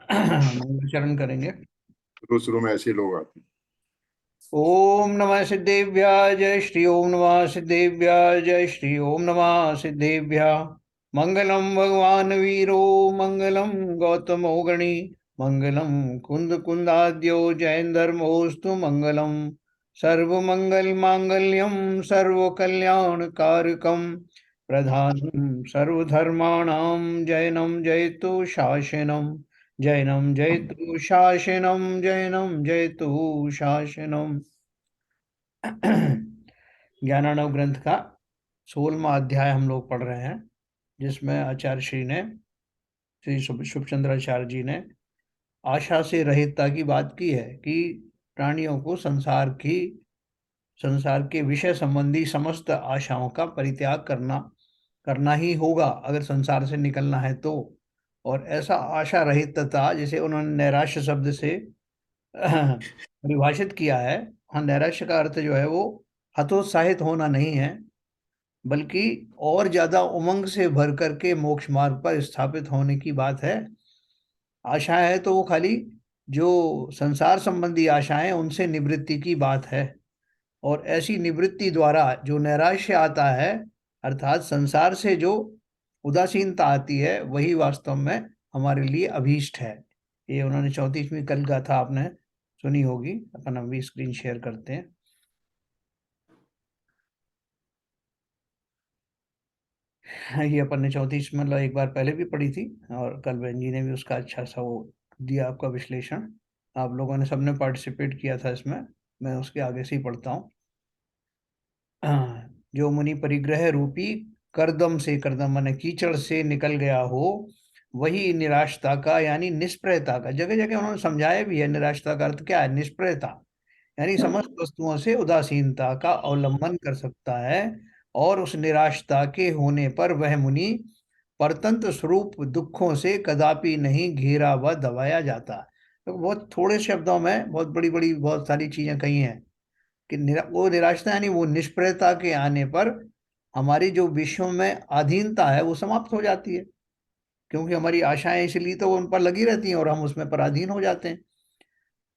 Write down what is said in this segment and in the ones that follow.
मंगलाचरण करेंगे। शुरू शुरू में ऐसे लोग आते हैं। ओम नमः सिद्धेभ्य जय श्री ओम नमः सिद्धेभ्य जय श्री ओम नमः सिद्धेभ्य। मंगलम भगवान वीरो मंगलम गौतमो गणी मंगलम कुंद कुंदाद्यो जैन धर्मोस्तु मंगलम। सर्वमंगल मांगल्यम सर्व कल्याण कारकम प्रधानम सर्वधर्माणां जैनम जयतु शासनम। जैनम जयतु शासनम जैनम जयतु शासनम। ज्ञानानव ग्रंथ का 16वां अध्याय हम लोग पढ़ रहे हैं, जिसमें आचार्य श्री ने, श्री शुभचंद्राचार्य जी ने आशा से रहितता की बात की है कि प्राणियों को संसार के विषय संबंधी समस्त आशाओं का परित्याग करना ही होगा अगर संसार से निकलना है तो। और ऐसा आशा रहितता जिसे उन्होंने नैराश्य शब्द से परिभाषित किया है। हाँ, नैराश्य का अर्थ जो है वो हतोत्साहित होना नहीं है, बल्कि और ज्यादा उमंग से भर करके मोक्ष मार्ग पर स्थापित होने की बात है। आशा है तो वो खाली जो संसार संबंधी आशाएं उनसे निवृत्ति की बात है। और ऐसी निवृत्ति द्वारा जो नैराश्य आता है, अर्थात संसार से जो उदासीनता आती है, वही वास्तव में हमारे लिए अभीष्ट है। ये उन्होंने 34वीं कल गाथा आपने सुनी होगी। अपन अभी स्क्रीन शेयर करते हैं। ये अपन ने 34 मतलब एक बार पहले भी पढ़ी थी, और कल बहन जी ने भी उसका अच्छा सा वो दिया आपका विश्लेषण। आप लोगों ने सबने पार्टिसिपेट किया था इसमें। मैं उसके आगे से ही पढ़ता हूँ। जो मुनि परिग्रह रूपी करदम माने कीचड़ से निकल गया हो, वही निराशता का यानी निष्प्रयता का, जगह जगह उन्होंने समझाया भी है। निराशता का अर्थ क्या है? निष्प्रयता यानी समस्त वस्तुओं से उदासीनता का अवलंबन कर सकता है। और उस निराशता के होने पर वह मुनि परतंत्र स्वरूप दुखों से कदापि नहीं घेरा व दबाया जाता। तो बहुत थोड़े शब्दों में बहुत बड़ी बड़ी बहुत सारी चीजें कही हैं कि वो निराशा यानी वो निष्प्रयता के आने पर हमारी जो विश्व में अधीनता है वो समाप्त हो जाती है। क्योंकि हमारी आशाएं इसलिए तो उन पर लगी रहती हैं और हम उसमें पराधीन हो जाते हैं।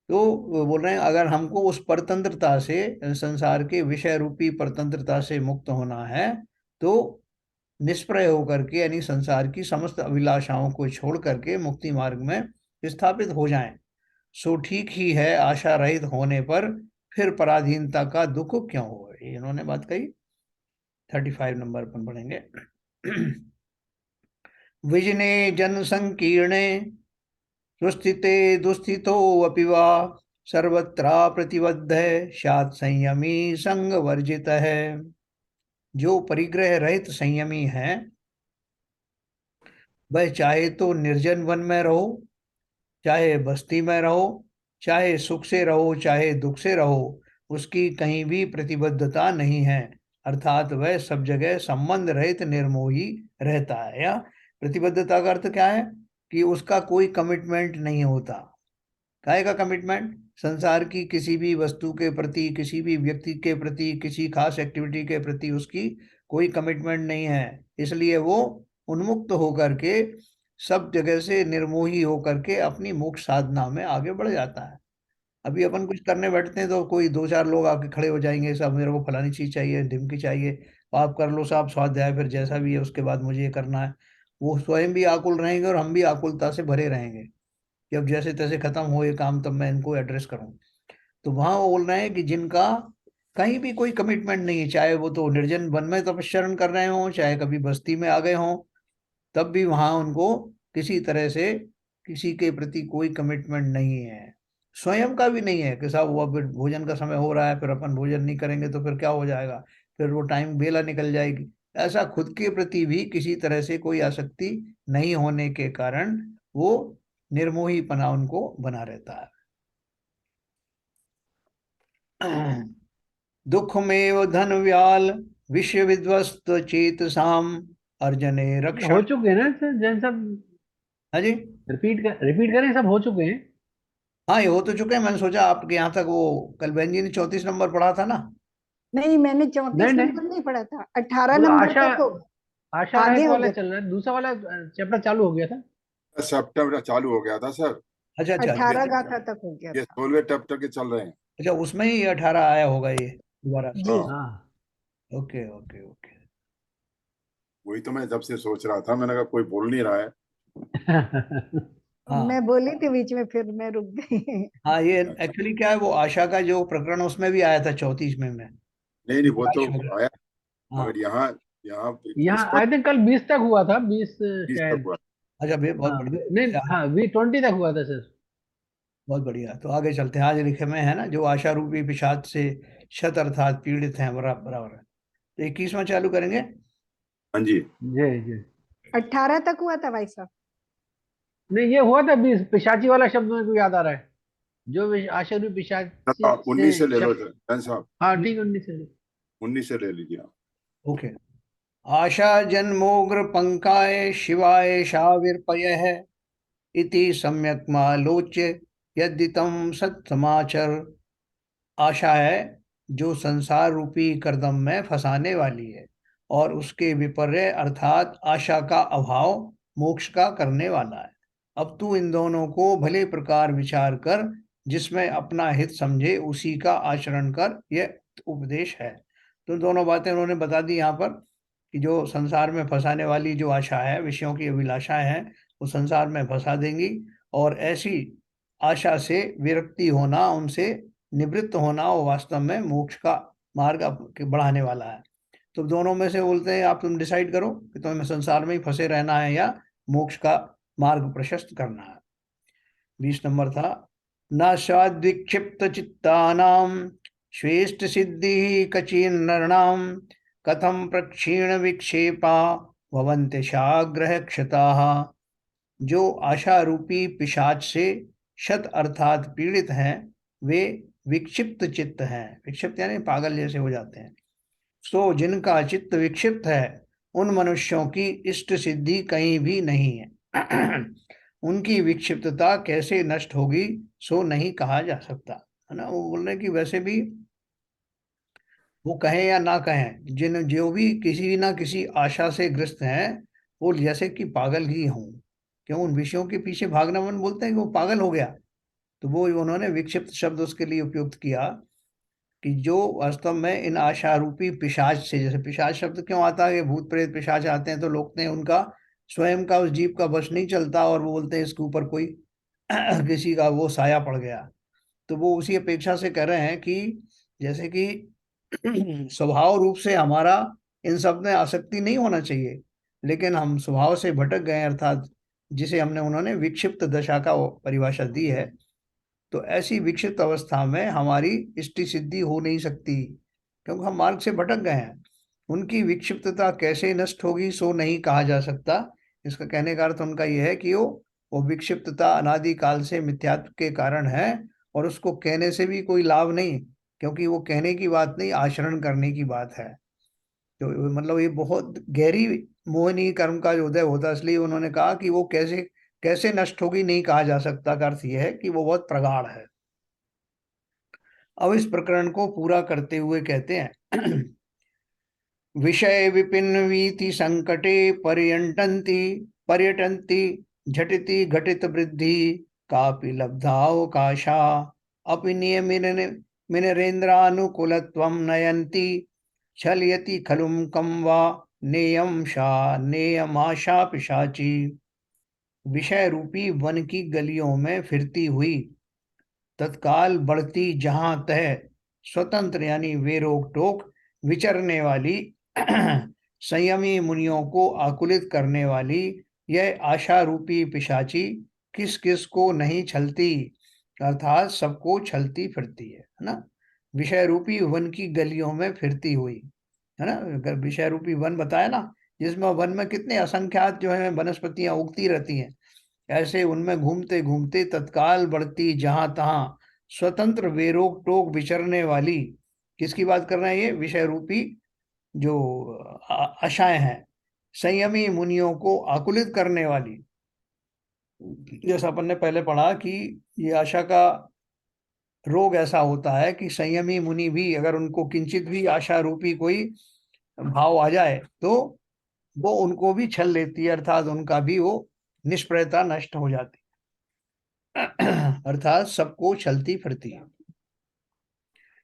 तो वो बोल रहे हैं अगर हमको उस परतंत्रता से, संसार के विषय रूपी परतंत्रता से मुक्त होना है, तो निष्प्रय होकर के यानी संसार की समस्त अभिलाषाओं को छोड़ करके मुक्ति मार्ग में स्थापित हो जाएं। सो ठीक ही है, आशा रहित होने पर फिर पराधीनता का दुख क्यों हो। ये इन्होंने बात कही। 35 नंबर पर पढ़ेंगे। विजने जन संकीर्णे सुस्थिते दुस्थितो अपि वा सर्वत्र प्रतिबद्ध स्यात् संयमी संग वर्जित है। जो परिग्रह रहित संयमी है, वह चाहे तो निर्जन वन में रहो, चाहे बस्ती में रहो, चाहे सुख से रहो चाहे दुख से रहो, उसकी कहीं भी प्रतिबद्धता नहीं है। अर्थात वह सब जगह संबंध रहित निर्मोही रहता है। या प्रतिबद्धता का अर्थ क्या है? कि उसका कोई कमिटमेंट नहीं होता। काहे का कमिटमेंट? संसार की किसी भी वस्तु के प्रति, किसी भी व्यक्ति के प्रति, किसी खास एक्टिविटी के प्रति उसकी कोई कमिटमेंट नहीं है। इसलिए वो उन्मुक्त होकर के, सब जगह से निर्मोही होकर के अपनी मोक्ष साधना में आगे बढ़ जाता है। अभी अपन कुछ करने बैठते हैं तो कोई दो चार लोग आके खड़े हो जाएंगे, साहब मेरे को फलानी चीज चाहिए, ढिमकी चाहिए, आप कर लो साहब स्वाध्याय, फिर जैसा भी है उसके बाद मुझे ये करना है। वो स्वयं भी आकुल रहेंगे और हम भी आकुलता से भरे रहेंगे कि अब जैसे तैसे खत्म हो ये काम तब मैं इनको एड्रेस करूं। तो वहां वो बोल रहे हैं कि जिनका कहीं भी कोई कमिटमेंट नहीं है, चाहे वो तो निर्जन वन में तपस्या कर रहे हों, चाहे कभी बस्ती में आ गए हों, तब भी वहां उनको किसी तरह से किसी के प्रति कोई कमिटमेंट नहीं है। स्वयं का भी नहीं है कि साहब वो अब भोजन का समय हो रहा है, फिर अपन भोजन नहीं करेंगे तो फिर क्या हो जाएगा, फिर वो टाइम बेला निकल जाएगी। ऐसा खुद के प्रति भी किसी तरह से कोई आसक्ति नहीं होने के कारण वो निर्मोहीपना उनको बना रहता है। दुखमेव धन व्याल विश्व विध्वस्त चेतसाम अर्जने हो रक्षण। चुके हैं ना सर जैन सब? हाँ जी। रिपीट करें, सब हो चुके हैं। हाँ, ये हो तो चुके हैं। मैंने सोचा आपके यहाँ तक वो कल बहन जी ने 34 नंबर पढ़ा था ना। नहीं, मैंने नहीं 34 नहीं, नंबर नहीं पढ़ा था, 18 वो तो नंबर आशा तक आशा आगे रहित हो वाला गया। चल रहा है, दूसरा वाला चैप्टर चालू हो गया था। सितंबर चालू हो गया था सर। अच्छा अच्छा 18 गाथा तक हो गया ये था। 16वें चैप्टर के चल रहे हैं। अच्छा, उसमें ही 18 आया होगा ये दोबारा से। जी। हाँ, हाँ। Okay okay okay. वही तो मैं जब से सोच रहा था, मैंने कहा कोई बोल नहीं रहा है। हाँ मैं बोली थी बीच में, फिर मैं रुक गई। हाँ, ये अच्छा, एक्चुअली क्या है, वो आशा का जो प्रकरण उसमें भी आया था 34 में नहीं नहीं, वो तो प्रकाश वगैरह। आया, हाँ। मगर यहाँ यहाँ यहाँ आई स्पष्ट थिंक कल 20 तक हुआ था, 20 20 तक शायद। हुआ। अच्छा भैया, बहुत हाँ नहीं, बढ़िया। हाँ 20 तक हुआ था सर। बहुत बढ़िया, तो आगे चलते हैं। आज लिखे में है ना, जो आशा रूपी पिशाच से शत अर्थात पीड़ित हैं, बराबर बराबर है। तो 21वां चालू करेंगे। हाँ जी। जी जी। 18 तक हुआ था भाई साहब। नहीं, ये हुआ था 20, पिशाची वाला शब्द मेरे को याद आ रहा है। जो आशुरी पिशाची आप से 19 से ले लो शक। जैन साहब, हाँ ठीक है, 19 से। 19 से ले लीजिए आप। ओके। आशा जन्मोग्र पंकाय शिवाय शाविर्पयः इति सम्यक मालोच्य यद्दितं सत्समाचर। आशा है जो संसार रूपी करदम में फंसाने वाली है, और उसके विपर्य अर्थात आशा का अभाव मोक्ष का करने वाला है। अब तू इन दोनों को भले प्रकार विचार कर, जिसमें अपना हित समझे उसी का आचरण कर, यह उपदेश है। तो दोनों बातें उन्होंने बता दी यहाँ पर, कि जो संसार में फंसाने वाली जो आशा है, विषयों की अभिलाषाएं हैं, वो संसार में फंसा देंगी। और ऐसी आशा से विरक्ति होना, उनसे निवृत्त होना, वो वास्तव में मोक्ष का मार्ग बढ़ाने वाला है। तो दोनों में से बोलते हैं, आप तुम डिसाइड करो कि तुम्हें संसार में ही फंसे रहना है या मोक्ष का मार्ग प्रशस्त करना है। 20 नंबर था, न सद्विक्षिप्त चित्तानाम श्रेष्ठ सिद्धि कचिन्नरणाम कथम प्रक्षीण विक्षेपा भवन्ति शाग्रह क्षताः। जो आशा रूपी पिशाच से शत अर्थात पीड़ित हैं, वे विक्षिप्त चित्त हैं। विक्षिप्त यानी पागल जैसे हो जाते हैं। सो जिनका चित्त विक्षिप्त है, उन मनुष्यों की इष्ट सिद्धि कहीं भी नहीं है। उनकी विक्षिप्तता कैसे नष्ट होगी, सो नहीं कहा जा सकता, है ना। वो बोल रहे हैं कि वैसे भी वो कहें या ना कहें, जिन जो भी किसी ना किसी आशा से ग्रस्त हैं, वो जैसे कि पागल ही हों। क्यों, उन विषयों के पीछे भागना, मन बोलते हैं कि वो पागल हो गया। तो वो उन्होंने विक्षिप्त शब्द उसके लिए उपयुक्त किया, कि जो वास्तव में इन आशा रूपी पिशाच से, जैसे पिशाच शब्द क्यों आता है, ये भूत प्रेत पिशाच आते हैं तो लोग ने उनका स्वयं का उस जीव का बस नहीं चलता, और वो बोलते हैं इसके ऊपर कोई किसी का वो साया पड़ गया। तो वो उसी अपेक्षा से कह रहे हैं कि जैसे कि स्वभाव रूप से हमारा इन सब में आसक्ति नहीं होना चाहिए, लेकिन हम स्वभाव से भटक गए, अर्थात जिसे हमने उन्होंने विक्षिप्त दशा का वो परिभाषा दी है। तो ऐसी विक्षिप्त अवस्था में हमारी इष्टि सिद्धि हो नहीं सकती, क्योंकि हम मार्ग से भटक गए हैं। उनकी विक्षिप्तता कैसे नष्ट होगी, सो नहीं कहा जा सकता। इसका कहने का अर्थ उनका यह है कि वो विक्षिप्तता अनादि काल से मिथ्यात्व के कारण है, और उसको कहने से भी कोई लाभ नहीं, क्योंकि वो कहने की बात नहीं, आचरण करने की बात है। तो मतलब ये बहुत गहरी मोहिनी कर्म का जो उदय होता है, इसलिए उन्होंने कहा कि वो कैसे कैसे नष्ट होगी नहीं कहा जा सकता, का अर्थ यह है कि वो बहुत प्रगाढ़ है। अब इस प्रकरण को पूरा करते हुए कहते हैं, विषय विपिन वीति संकटे पर्यटंती पर्यटंती झटिति घटित वृद्धि कापि लब्धावकाशा अपि नियमिन मिनरेन्द्रानुकूलत्वं नयन्ति छलयति खलुम कम वा नेयम शा नेयमाशा पिशाची। विषय रूपी वन की गलियों में फिरती हुई, तत्काल बढ़ती जहां तह, स्वतंत्र यानी वे रोक टोक विचरने वाली, संयमी मुनियों को आकुलित करने वाली यह आशा रूपी पिशाची किस किस को नहीं छलती, अर्थात सबको छलती फिरती है ना। विषय रूपी वन की गलियों में फिरती हुई, है ना। अगर विषय रूपी वन बताया ना, जिसमें वन में कितने असंख्यात जो है वनस्पतियां उगती रहती हैं, ऐसे उनमें घूमते घूमते तत्काल बढ़ती जहां तहां, स्वतंत्र बेरोक टोक विचरने वाली, किसकी बात कर रहे हैं, ये विषय रूपी जो आशाएं हैं, संयमी मुनियों को आकुलित करने वाली। जैसा अपन ने पहले पढ़ा कि ये आशा का रोग ऐसा होता है कि संयमी मुनि भी अगर उनको किंचित भी आशा रूपी कोई भाव आ जाए, तो वो उनको भी छल लेती है, अर्थात उनका भी वो निष्प्रयता नष्ट हो जाती अर्थात सबको छलती फिरती है।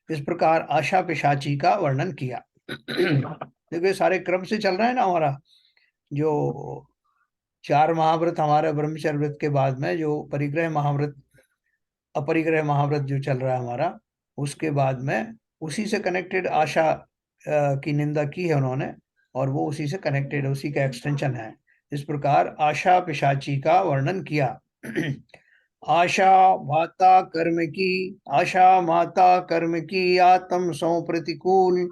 इस प्रकार आशा पिशाची का वर्णन किया। देखिए सारे क्रम से चल रहा है ना हमारा, जो 4 महाव्रत हमारे ब्रह्मचर्य व्रत के बाद में जो परिग्रह महाव्रत अपरिग्रह महाव्रत जो चल रहा है हमारा, उसके बाद में उसी से कनेक्टेड आशा की निंदा की है उन्होंने, और वो उसी से कनेक्टेड, उसी का एक्सटेंशन है। इस प्रकार आशा पिशाची का वर्णन किया। आशा माता कर्म की, आशा माता कर्म की आत्म सौ प्रतिकूल,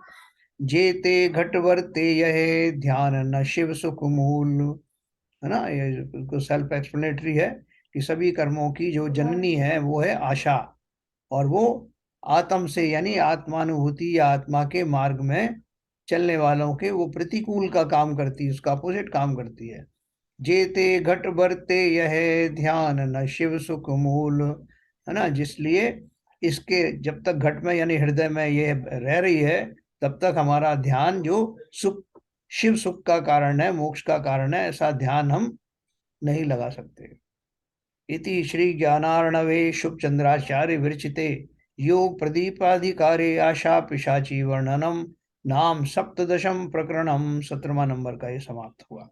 जेते घट वर्ते यह ध्यान न शिव सुख मूल। है ना, ये सेल्फ एक्सप्लेनेटरी है कि सभी कर्मों की जो जननी है वो है आशा, और वो आत्म से यानी आत्मानुभूति या आत्मा के मार्ग में चलने वालों के वो प्रतिकूल का काम करती है, उसका अपोजिट काम करती है। जेते घट बरते यह ध्यान न शिव सुख मूल। है ना, जिसलिए इसके जब तक घट में यानी हृदय में ये रह रही है, तब तक हमारा ध्यान जो सुख शिव सुख का कारण है, मोक्ष का कारण है, ऐसा ध्यान हम नहीं लगा सकते। इति श्री ज्ञानार्णवे शुभ चंद्राचार्य विरचिते योग प्रदीपाधिकारे आशा पिशाची वर्णनम नाम सप्तदशम प्रकरणम 17वां नंबर का ये समाप्त हुआ।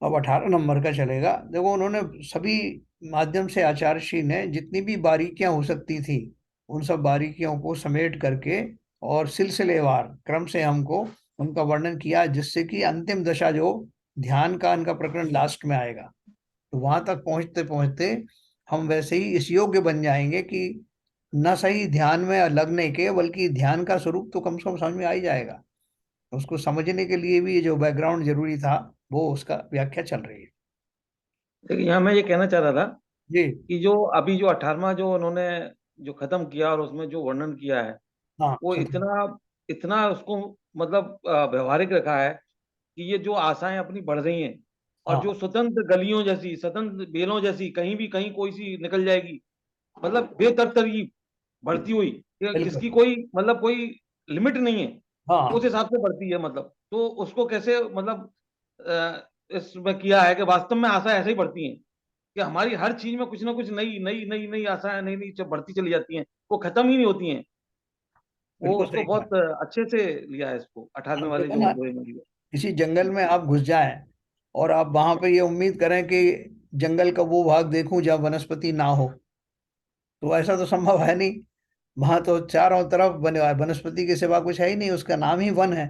अब 18 नंबर का चलेगा। देखो उन्होंने सभी माध्यम से आचार्य श्री ने जितनी भी बारीकियां हो सकती थी उन सब बारीकियों को समेट करके और सिलसिलेवार क्रम से हमको उनका वर्णन किया, जिससे कि अंतिम दशा जो ध्यान का इनका प्रकरण लास्ट में आएगा, तो वहां तक पहुंचते पहुंचते हम वैसे ही इस योग्य बन जाएंगे कि न सही ध्यान में लगने के, बल्कि ध्यान का स्वरूप तो कम से कम समझ में आ ही जाएगा। उसको समझने के लिए भी जो बैकग्राउंड जरूरी था वो उसका व्याख्या चल रही है। देखिए यहाँ मैं ये कहना चाह रहा था जी कि जो अभी जो 18वां जो उन्होंने जो खत्म किया और उसमें जो वर्णन किया है हाँ वो इतना इतना उसको मतलब व्यवहारिक रखा है कि ये जो आशाएं अपनी बढ़ रही हैं और हाँ जो स्वतंत्र गलियों जैसी, स्वतंत्र बेलों जैसी, कहीं भी कहीं कोई सी निकल जाएगी, मतलब बेतरतीब बढ़ती हुई, बिल्कुल। जिसकी कोई मतलब कोई लिमिट नहीं है, हाँ उस हिसाब से बढ़ती है। मतलब तो उसको कैसे मतलब इसमें किया है कि वास्तव में आशा ऐसे ही बढ़ती हैं कि हमारी हर चीज में कुछ ना कुछ नई नई नई नई आशाएं नई नई बढ़ती चली जाती हैं, वो खत्म ही नहीं होती हैं। वो बिल्कुल उसको सही बहुत बात। अच्छे से लिया है इसको 18वें अब वाले देखो जो ना, दोहे में लिया। किसी जंगल में आप घुस जाएं और आप वहां पे ये उम्मीद करें कि जंगल का वो भाग देखूं जहाँ वनस्पति ना हो, तो ऐसा तो संभव है नहीं। वहां तो चारों तरफ बने हुआ है, वनस्पति के सिवा कुछ है ही नहीं, उसका नाम ही वन है।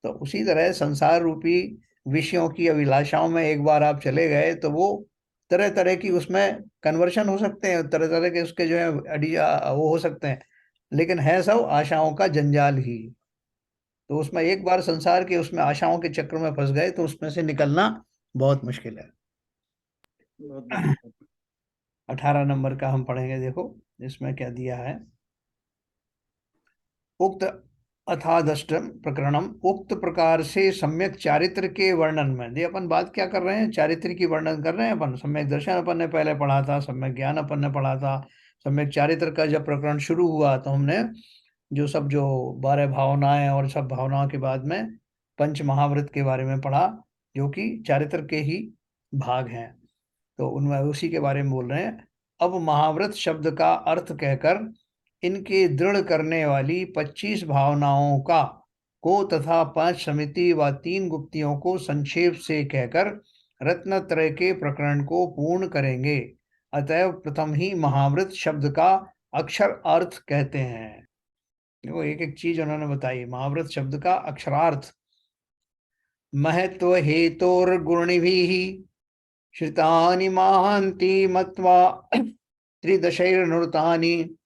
तो उसी तरह संसार रूपी विषयों की अभिलाषाओं में एक बार आप चले गए तो वो तरह तरह की उसमें कन्वर्शन हो सकते हैं, तरह तरह के उसके जो है वो हो सकते हैं, लेकिन है सब आशाओं का जंजाल ही। तो उसमें एक बार संसार के उसमें आशाओं के चक्र में फंस गए तो उसमें से निकलना बहुत मुश्किल है। बहुत मुश्किल। 18 नंबर का हम पढ़ेंगे। देखो इसमें क्या दिया है। उक्त अथादष्टम प्रकरणम, उक्त प्रकार से सम्यक चारित्र के वर्णन में, ये अपन बात क्या कर रहे हैं, चारित्र की वर्णन कर रहे हैं अपन। सम्यक दर्शन अपन ने पहले पढ़ा था, सम्यक ज्ञान अपन ने पढ़ा था। सम्यक चारित्र का जब प्रकरण शुरू हुआ तो हमने जो सब जो 12 भावनाएं और सब भावनाओं के बाद में पंच महाव्रत के बारे में पढ़ा, जो कि चारित्र के ही भाग हैं, तो उनमें उसी के बारे में बोल रहे हैं। अब महाव्रत शब्द का अर्थ कहकर इनके दृढ़ करने वाली 25 भावनाओं का को तथा 5 समिति व 3 गुप्तियों को संक्षेप से कहकर रत्नत्रय के प्रकरण को पूर्ण करेंगे। अतएव प्रथम ही महाव्रत शब्द का अक्षर अर्थ कहते हैं। देखो एक एक चीज उन्होंने बताई। महाव्रत शब्द का अक्षरार्थ, महत्व हेतुर्गुणिभिः श्रितानि महान्ति मत्वा त्रिदशैर्नृतानि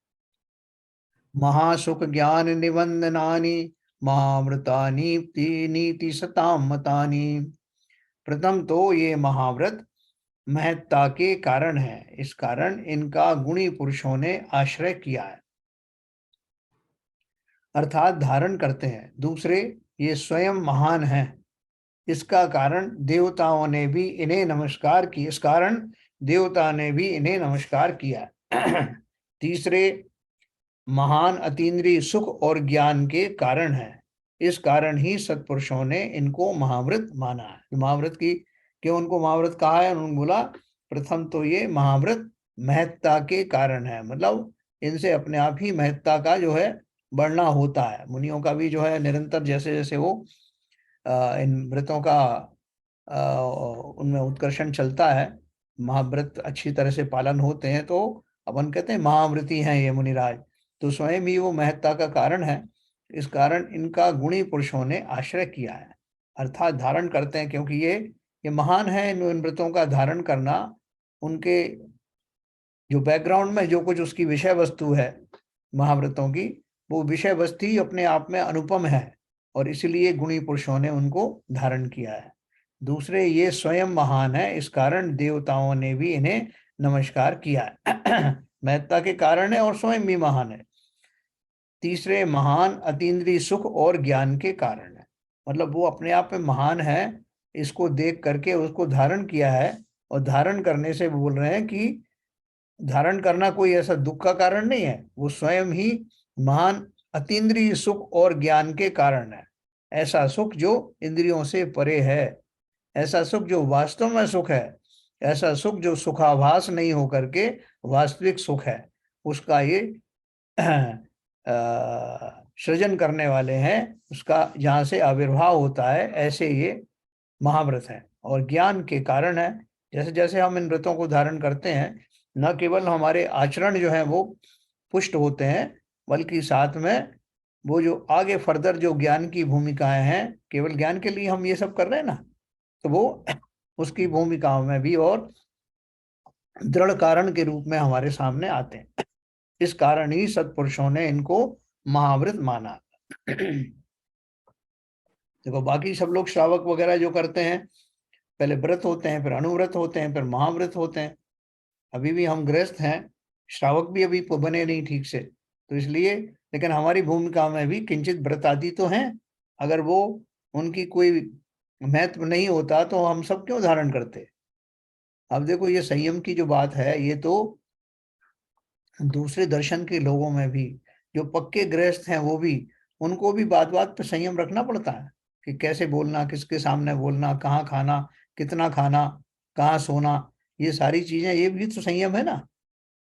महासुख ज्ञान निबंधनानि महाव्रतानि नीति सताम मतानि। प्रथम तो ये महाव्रत महत्ता के कारण है, इस कारण इनका गुणी पुरुषों ने आश्रय किया है, अर्थात धारण करते हैं। दूसरे, ये स्वयं महान हैं, इसका कारण देवताओं ने भी इन्हें नमस्कार किया, इस कारण देवता ने भी इन्हें नमस्कार किया। तीसरे, महान अतीन्द्रिय सुख और ज्ञान के कारण है, इस कारण ही सत्पुरुषों ने इनको महाव्रत माना है। महाव्रत की क्यों उनको महाव्रत कहा है? उन्होंने बोला प्रथम तो ये महाव्रत महत्ता के कारण है, मतलब इनसे अपने आप ही महत्ता का जो है बढ़ना होता है। मुनियों का भी जो है निरंतर जैसे जैसे वो इन व्रतों का उनमें उत्कर्षण चलता है, महाव्रत अच्छी तरह से पालन होते हैं, तो अपन कहते हैं महाव्रती हैं ये मुनिराज, तो स्वयं ही वो महत्ता का कारण है। इस कारण इनका गुणी पुरुषों ने आश्रय किया है, अर्थात धारण करते हैं, क्योंकि ये महान है। इन व्रतों का धारण करना, उनके जो बैकग्राउंड में जो कुछ उसकी विषय वस्तु है महाव्रतों की, वो विषय वस्तु ही अपने आप में अनुपम है, और इसलिए गुणी पुरुषों ने उनको धारण किया है। दूसरे, ये स्वयं महान है, इस कारण देवताओं ने भी इन्हें नमस्कार किया है। महत्ता के कारण है और स्वयं भी महान है। तीसरे, महान अतीन्द्रिय सुख और ज्ञान के कारण है, मतलब वो अपने आप में महान है, इसको देख करके उसको धारण किया है, और धारण करने से बोल रहे हैं कि धारण करना कोई ऐसा दुख का कारण नहीं है, वो स्वयं ही महान अतीन्द्रिय सुख और ज्ञान के कारण है। ऐसा सुख जो इंद्रियों से परे है, ऐसा सुख जो वास्तव में सुख है, ऐसा सुख जो सुखाभास नहीं होकर के वास्तविक सुख है, उसका ये सृजन करने वाले हैं, उसका जहाँ से आविर्भाव होता है, ऐसे ये महाव्रत है। और ज्ञान के कारण है, जैसे जैसे हम इन व्रतों को धारण करते हैं, न केवल हमारे आचरण जो है वो पुष्ट होते हैं, बल्कि साथ में वो जो आगे फर्दर जो ज्ञान की भूमिकाएं हैं, केवल ज्ञान के लिए हम ये सब कर रहे हैं ना, तो वो उसकी भूमिकाओं में भी और दृढ़ कारण के रूप में हमारे सामने आते हैं। इस कारण ही सत्पुरुषों ने इनको महाव्रत माना। देखो, बाकी सब लोग श्रावक वगैरह जो करते हैं, पहले व्रत होते हैं, फिर अनुव्रत होते हैं, फिर महाव्रत होते हैं। अभी भी हम गृहस्थ हैं, श्रावक भी अभी बने नहीं ठीक से, तो इसलिए, लेकिन हमारी भूमिका में भी किंचित व्रत आदि तो हैं। अगर वो उनकी कोई महत्व नहीं होता तो हम सब क्यों धारण करते? अब देखो, ये संयम की जो बात है, ये तो दूसरे दर्शन के लोगों में भी, जो पक्के गृहस्थ हैं वो भी, उनको भी बात बात पे संयम रखना पड़ता है कि कैसे बोलना, किसके सामने बोलना, कहाँ खाना, कितना खाना, कहाँ सोना, ये सारी चीजें, ये भी तो संयम है ना।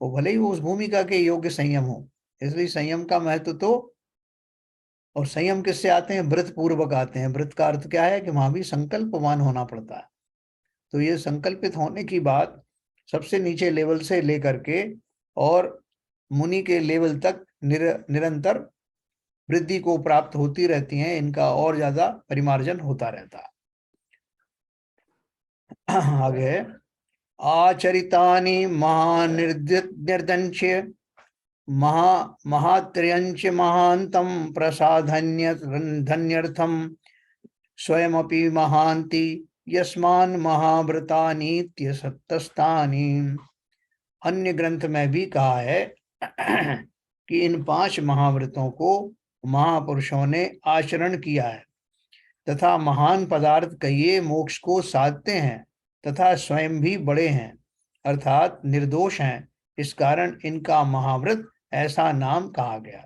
वो भले ही वो उस भूमिका के योग्य संयम हो, इसलिए संयम का महत्व तो, और संयम किससे आते हैं? व्रत पूर्वक आते हैं। व्रत का अर्थ क्या है? कि वहां भी संकल्पवान होना पड़ता है। तो ये संकल्पित होने की बात सबसे नीचे लेवल से लेकर के और मुनि के लेवल तक निरंतर वृद्धि को प्राप्त होती रहती हैं, इनका और ज्यादा परिमार्जन होता रहता है। आगे, आचरितानि महानिर्दंच्य महात्रयंच महांतम प्रसाधन्य धन्यर्थम स्वयमपि महांति यस्मान महाव्रतानीत्य सत्तस्तानि। अन्य ग्रंथ में भी कहा है कि इन 5 महाव्रतों को महापुरुषों ने आचरण किया है, तथा महान पदार्थ कहिए मोक्ष को साधते हैं, तथा स्वयं भी बड़े हैं, अर्थात निर्दोष हैं। इस कारण इनका महाव्रत ऐसा नाम कहा गया।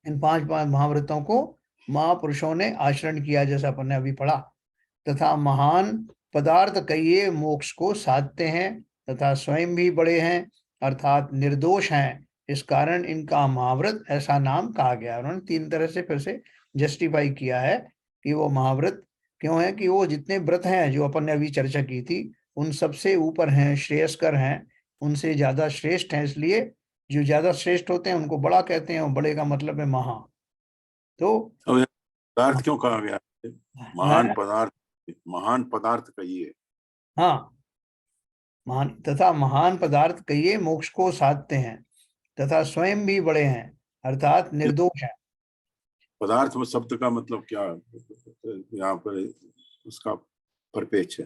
इन 5 महाव्रतों को महापुरुषों ने आचरण किया, जैसा अपन ने अभी पढ़ा। तथा महान पदार्थ कहिए मोक्ष को साधते हैं, तथा स्वयं भी बड़े हैं, अर्थात निर्दोष हैं। इस कारण इनका महाव्रत ऐसा नाम कहा गया। उन्होंने 3 तरह से फिर से जस्टिफाई किया है कि वो महाव्रत क्यों है, कि वो जितने व्रत हैं जो अपन ने अभी चर्चा की थी, उन सबसे ऊपर हैं, श्रेयस्कर हैं, उनसे ज्यादा श्रेष्ठ हैं, इसलिए जो ज्यादा श्रेष्ठ होते हैं उनको बड़ा कहते हैं, और बड़े का मतलब है महा। तो पदार्थ क्यों कहा गया? महान पदार्थ कहिए। हाँ, महान तथा महान पदार्थ कहिए मोक्ष को साधते हैं, तथा स्वयं भी बड़े हैं, अर्थात निर्दोष हैं। पदार्थ में शब्द का मतलब क्या यहाँ पर उसका परिपेक्ष है?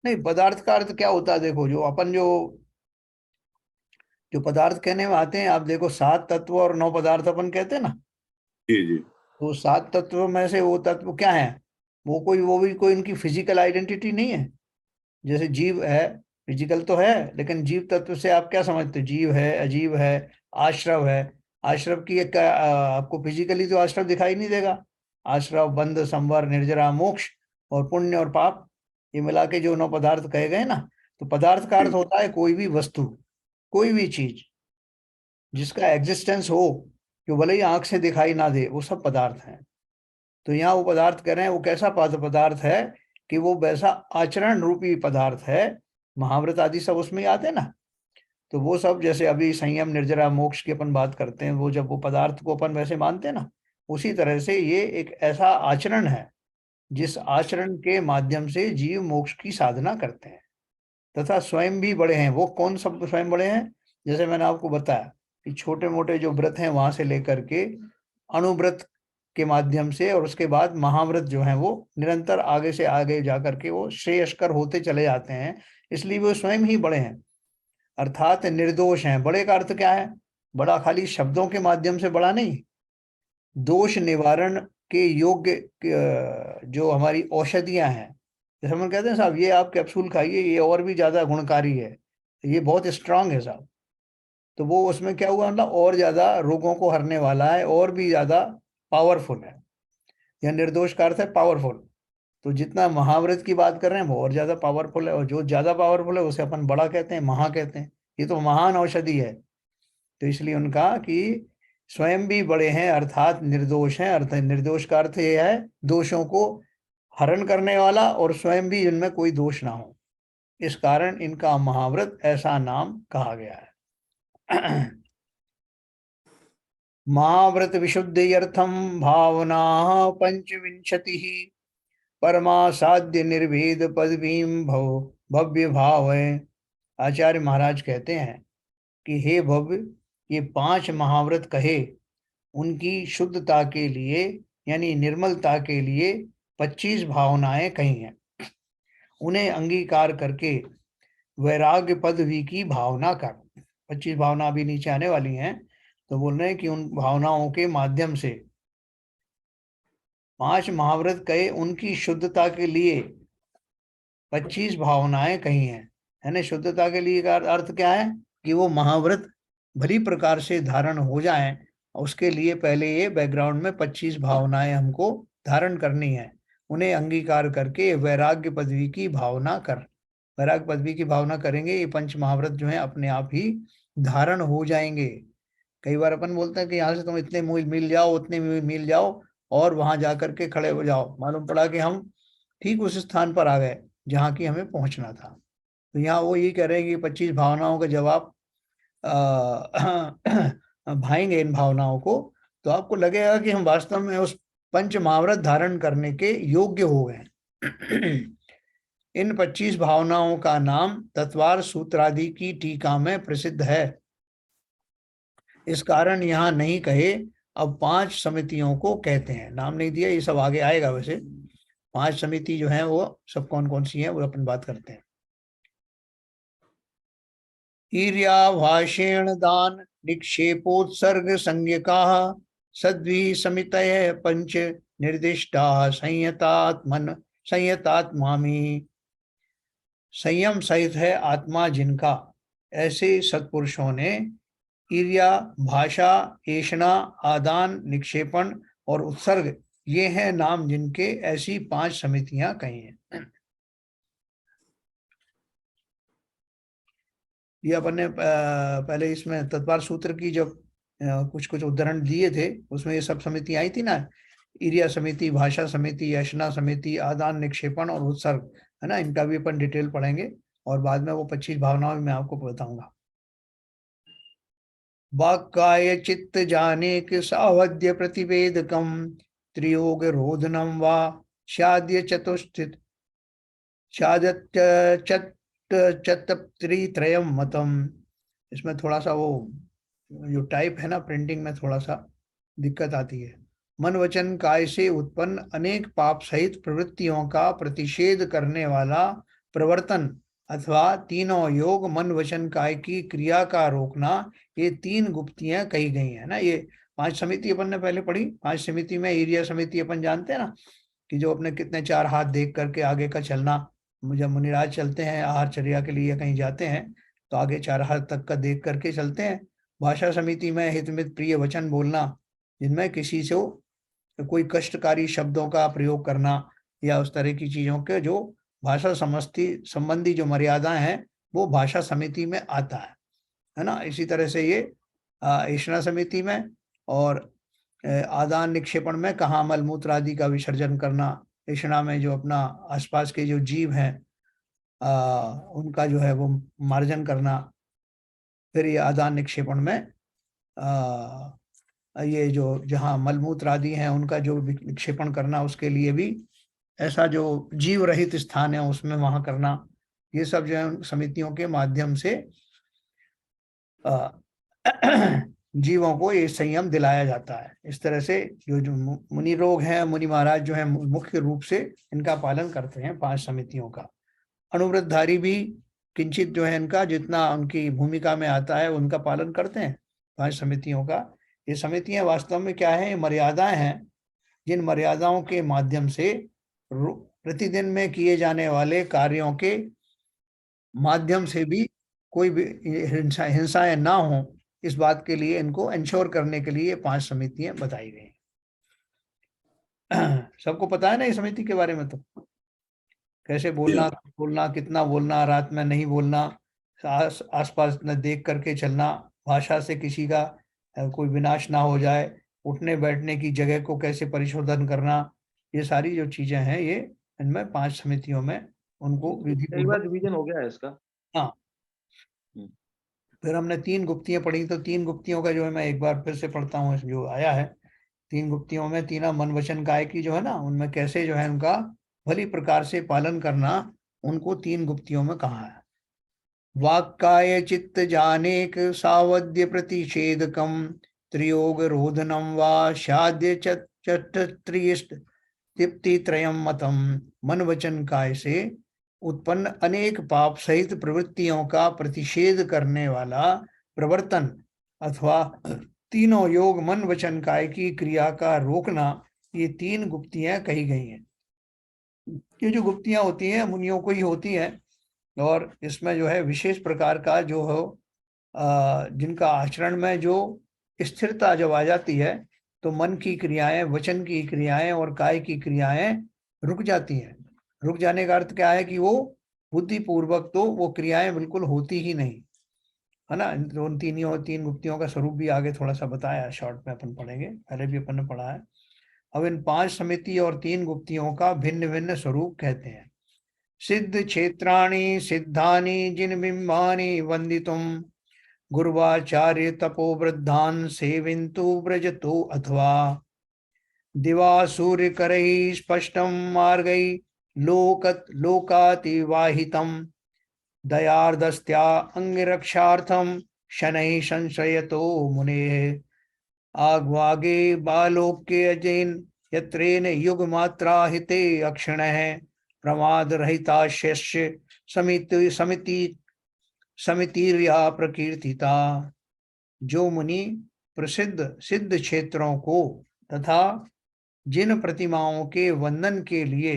नहीं, पदार्थ का अर्थ क्या होता है? देखो, जो अपन जो पदार्थ कहने में आते हैं, आप देखो 7 तत्व और 9 पदार्थ अपन कहते हैं ना। जी जी। तो 7 तत्व में से वो तत्व क्या है? वो भी कोई उनकी फिजिकल आइडेंटिटी नहीं है। जैसे जीव है, फिजिकल तो है, लेकिन जीव तत्व से आप क्या समझते हो? जीव है, अजीव है, आश्रव है। आश्रव की एक आपको फिजिकली तो आश्रव दिखाई नहीं देगा। आश्रव, बंध, संवर, निर्जरा, मोक्ष और पुण्य और पाप, ये मिला के जो 9 पदार्थ कहे गए ना, तो पदार्थ का अर्थ होता है कोई भी वस्तु, कोई भी चीज जिसका एग्जिस्टेंस हो, जो भले ही आंख से दिखाई ना दे, वो सब पदार्थ हैं। तो यहाँ वो पदार्थ कह रहे हैं, वो कैसा पदार्थ है कि वो वैसा आचरण रूपी पदार्थ है। महाव्रत आदि सब उसमें ही आते हैं ना, तो वो सब जैसे अभी संयम निर्जरा मोक्ष की अपन बात करते हैं, वो जब वो पदार्थ को अपन वैसे मानते हैं ना, उसी तरह से ये एक ऐसा आचरण है जिस आचरण के माध्यम से जीव मोक्ष की साधना करते हैं, तथा स्वयं भी बड़े हैं। वो कौन सब स्वयं बड़े हैं? जैसे मैंने आपको बताया कि छोटे मोटे जो व्रत हैं वहां से लेकर के अणुव्रत के माध्यम से, और उसके बाद महाव्रत जो है वो निरंतर आगे से आगे जाकर के वो श्रेयस्कर होते चले जाते हैं, इसलिए वो स्वयं ही बड़े हैं, अर्थात निर्दोष हैं। बड़े का अर्थ क्या है? बड़ा खाली शब्दों के माध्यम से बड़ा नहीं, दोष निवारण के योग्य जो हमारी औषधियां हैं, जैसे हम कहते हैं साहब ये आप कैप्सूल खाइए, ये और भी ज्यादा गुणकारी है, ये बहुत स्ट्रांग है साहब, तो वो उसमें क्या हुआ, मतलब और ज्यादा रोगों को हरने वाला है, और भी ज्यादा पावरफुल है। यह निर्दोष का अर्थ है पावरफुल। तो जितना महाव्रत की बात कर रहे हैं वो और ज्यादा पावरफुल है, और जो ज्यादा पावरफुल है उसे अपन बड़ा कहते हैं, महा कहते हैं। ये तो महान औषधि है। तो इसलिए उनका कि स्वयं भी बड़े हैं अर्थात निर्दोष हैं। अर्थ निर्दोष का अर्थ यह है दोषों को हरण करने वाला, और स्वयं भी इनमें कोई दोष ना हो, इस कारण इनका महाव्रत ऐसा नाम कहा गया है। महाव्रत विशुद्ध्यर्थम भावना पंचविंशति परमासाध्य निर्भेद पदवीम भव्य भाव है। आचार्य महाराज कहते हैं कि हे भव्य, ये 5 महाव्रत कहे, उनकी शुद्धता के लिए यानी निर्मलता के लिए 25 भावनाएं कही हैं। उन्हें अंगीकार करके वैराग्य पदवी की भावना कर। 25 भावना अभी नीचे आने वाली हैं, तो बोल रहे हैं कि उन भावनाओं के माध्यम से 5 महाव्रत कहे, उनकी शुद्धता के लिए 25 भावनाएं कही हैं। है ना? शुद्धता के लिए का अर्थ क्या है कि वो महाव्रत भली प्रकार से धारण हो जाएं, उसके लिए पहले ये बैकग्राउंड में 25 भावनाएं हमको धारण करनी है। उन्हें अंगीकार करके वैराग्य पदवी की भावना कर। वैराग्य पदवी की भावना करेंगे, ये 5 महाव्रत जो है अपने आप ही धारण हो जाएंगे। कई बार अपन बोलते हैं कि यहाँ से तुम इतने मील जाओ, उतने मील जाओ, और वहां जाकर के खड़े हो जाओ, मालूम पड़ा कि हम ठीक उस स्थान पर आ गए जहाँ की हमें पहुंचना था। तो यहाँ वो ये कह रहे हैं कि 25 भावनाओं का जवाब भाएंगे इन भावनाओं को, तो आपको लगेगा कि हम वास्तव में उस 5 महाव्रत धारण करने के योग्य हो गए। इन 25 भावनाओं का नाम तत्वार सूत्रादि की टीका में प्रसिद्ध है, इस कारण यहाँ नहीं कहे, अब 5 समितियों को कहते हैं। नाम नहीं दिया, ये सब आगे आएगा। वैसे 5 समिति जो है वो सब कौन कौन सी है वो अपन बात करते हैं। ईर्याभाषेण दान निक्षेपोत्सर्ग संज्ञका सद्भि समितय 5 निर्दिष्टा संयतात्मामि। संयम सहित है आत्मा जिनका, ऐसे सत्पुरुषों ने ईर्या, भाषा, ऐषणा, आदान, निक्षेपण और उत्सर्ग, ये हैं नाम जिनके, ऐसी 5 समितियां कही हैं। ये अपन ने पहले इसमें तत्वार सूत्र की जब कुछ कुछ उदाहरण दिए थे, उसमें ये सब समिति आई थी ना, ईर्या समिति, भाषा समिति, ऐषणा समिति, आदान, निक्षेपण और उत्सर्ग, है ना। इनका भी अपन डिटेल पढ़ेंगे, और बाद में वो 25 भावनाओं में आपको बताऊंगा। वाक्काय चित्त जानेक सावध्य प्रतिवेदकम त्रियोग रोधनम वा शाद्य चतुष्थित चतत्रित्रयम मतम। इसमें थोड़ा सा वो जो टाइप है ना प्रिंटिंग में थोड़ा सा दिक्कत आती है। मन वचन काय से उत्पन्न अनेक पाप सहित प्रवृत्तियों का प्रतिषेध करने वाला प्रवर्तन अथवा तीनों योग, मन वचन काय की क्रिया का रोकना, ये 3 गुप्तियां कही गई है ना। ये 5 समिति अपन ने पहले पढ़ी। 5 समिति में ईर्या समिति अपन जानते हैं ना, कि जो अपने कितने 4 हाथ देख करके आगे का चलना। जब मुनिराज चलते हैं आहारचर्या के लिए कहीं जाते हैं, तो आगे 4 हाथ तक का देख करके चलते हैं। भाषा समिति में हितमित प्रिय वचन बोलना, जिनमें किसी से कोई कष्टकारी शब्दों का प्रयोग करना या उस तरह की चीजों के जो भाषा संबंधी जो मर्यादाएं हैं वो भाषा समिति में आता है ना। इसी तरह से ये ऐषणा समिति में और आदान निक्षेपण में कहाँ मलमूत्र आदि का विसर्जन करना, ऐषणा में जो अपना आसपास के जो जीव हैं उनका जो है वो मार्जन करना, फिर ये आदान निक्षेपण में ये जो जहाँ मलमूत्र आदि हैं उनका जो निक्षेपण करना, उसके लिए भी ऐसा जो जीव रहित स्थान है उसमें वहां करना, ये सब जो है उन समितियों के माध्यम से जीवों को ये संयम दिलाया जाता है। इस तरह से जो मुनि लोग हैं, मुनि महाराज जो है मुख्य रूप से इनका पालन करते हैं 5 समितियों का। अनुव्रतधारी भी किंचित जो है इनका जितना उनकी भूमिका में आता है उनका पालन करते हैं 5 समितियों का। ये समितियां वास्तव में क्या है, मर्यादाएं हैं, जिन मर्यादाओं के माध्यम से प्रतिदिन में किए जाने वाले कार्यों के माध्यम से भी कोई भी हिंसाएं ना हो, इस बात के लिए इनको इंश्योर करने के लिए 5 समितियां बताई गई। सबको पता है ना इस समिति के बारे में, तो कैसे बोलना कितना बोलना, रात में नहीं बोलना, आसपास न देख करके चलना, भाषा से किसी का कोई विनाश ना हो जाए, उठने बैठने की जगह को कैसे परिशोधन करना, ये सारी जो चीजें हैं ये इनमें 5 समितियों में उनको विधि डिवीजन हो गया है इसका। हाँ, फिर हमने 3 गुप्तियां पढ़ी, तो 3 गुप्तियों का जो है मैं एक बार फिर से पढ़ता हूँ जो आया है। 3 गुप्तियों में 3 मन वचन काय की जो है ना, उनमें कैसे जो है उनका भली प्रकार से पालन करना, उनको 3 गुप्तियों में कहा है। वाक्काय चित्त जानेक सावध्य प्रतिषेधकम त्रियोग रोधनम वा शाद्य चत्रियष्ट तृप्ति त्रयम मतम। मन वचन काय से उत्पन्न अनेक पाप सहित प्रवृत्तियों का प्रतिषेध करने वाला प्रवर्तन अथवा तीनों योग मन वचन काय की क्रिया का रोकना, ये 3 गुप्तियां कही गई हैं। ये जो गुप्तियां होती हैं मुनियों को ही होती हैं, और इसमें जो है विशेष प्रकार का जो हो जिनका आचरण में जो स्थिरता जब आ जाती है तो मन की क्रियाएं, वचन की क्रियाएं और काय की क्रियाएं रुक जाती हैं। रुक जाने का अर्थ क्या है कि वो बुद्धिपूर्वक तो वो क्रियाएं बिल्कुल होती ही नहीं है ना। उन 3 गुप्तियों का स्वरूप भी आगे थोड़ा सा बताया, शॉर्ट में अपन पढ़ेंगे, पहले भी अपन ने पढ़ा है। अब इन 5 समिति और 3 गुप्तियों का भिन्न भिन्न स्वरूप कहते हैं। सिद्ध क्षेत्राणि सिद्धानि जिन बिंबानि वंदितुम गुरुवाचार्य तपो वृद्धान सेविन्तु व्रजतो अथवा दिवा सूर्य करैः स्पष्टं मार्गैः लोकातिवाहितं दयार्दस्त्या अंगरक्षार्थं शनैः संशयतो मुनेः आग्वागे बालोक्य अजेन यत्रेन युगमात्रा हिते अक्षिणः प्रमाद रहिता शिष्य समितिर्या प्रकीर्तिता। जो मुनि प्रसिद्ध सिद्ध क्षेत्रों को तथा जिन प्रतिमाओं के वंदन के लिए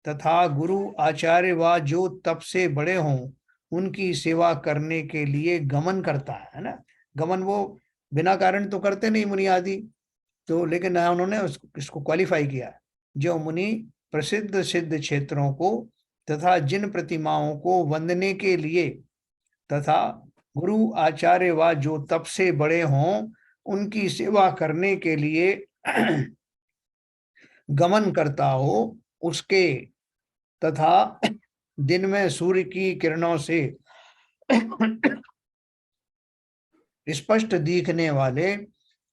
तथा गुरु आचार्य व जो तप से बड़े हों उनकी सेवा करने के लिए गमन करता है ना। गमन वो बिना कारण तो करते नहीं मुनि आदि, तो लेकिन उन्होंने इसको क्वालिफाई किया। जो मुनि प्रसिद्ध सिद्ध क्षेत्रों को तथा जिन प्रतिमाओं को वंदने के लिए तथा गुरु आचार्य व जो तप से बड़े हों उनकी सेवा करने के लिए गमन करता हो, उसके तथा दिन में सूर्य की किरणों से स्पष्ट दिखने वाले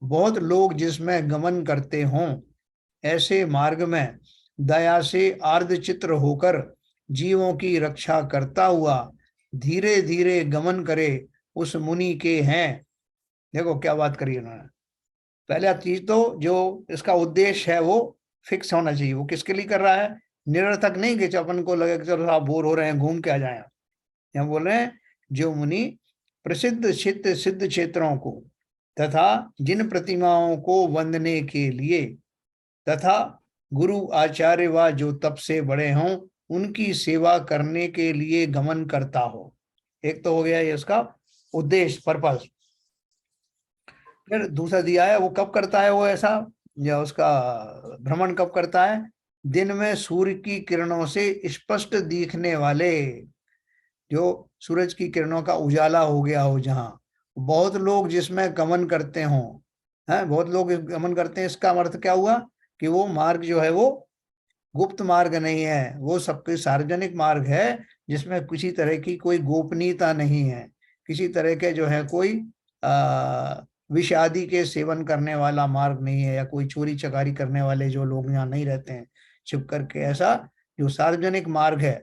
बहुत लोग जिसमें गमन करते हों, ऐसे मार्ग में दया से आर्द्रचित्त होकर जीवों की रक्षा करता हुआ धीरे धीरे गमन करे उस मुनि के हैं। देखो क्या बात करी उन्होंने। पहला चीज तो जो इसका उद्देश्य है वो फिक्स होना चाहिए। वो किसके लिए कर रहा है, निरर्थक नहीं कि अपन को लगे कि चलो आप बोर हो रहे हैं घूम के आ जाए। यहाँ बोल रहे हैं जो मुनि प्रसिद्ध सिद्ध क्षेत्रों को तथा जिन प्रतिमाओं को वंदने के लिए तथा गुरु आचार्य व जो तप से बड़े हों उनकी सेवा करने के लिए गमन करता हो। एक तो हो गया ये उसका उद्देश्य, पर्पस। फिर दूसरा दिया है वो कब करता है, वो ऐसा या उसका भ्रमण कब करता है, दिन में सूर्य की किरणों से स्पष्ट दिखने वाले, जो सूरज की किरणों का उजाला हो गया हो जहां, बहुत लोग जिसमें गमन करते हों, हैं बहुत लोग गमन करते हैं, इसका अर्थ क्या हुआ कि वो मार्ग जो है वो गुप्त मार्ग नहीं है, वो सबके सार्वजनिक मार्ग है, जिसमें किसी तरह की कोई गोपनीयता नहीं है, किसी तरह के जो है कोई विषादी के सेवन करने वाला मार्ग नहीं है, या कोई चोरी चकारी करने वाले जो लोग यहाँ नहीं रहते हैं छुप करके, ऐसा जो सार्वजनिक मार्ग है,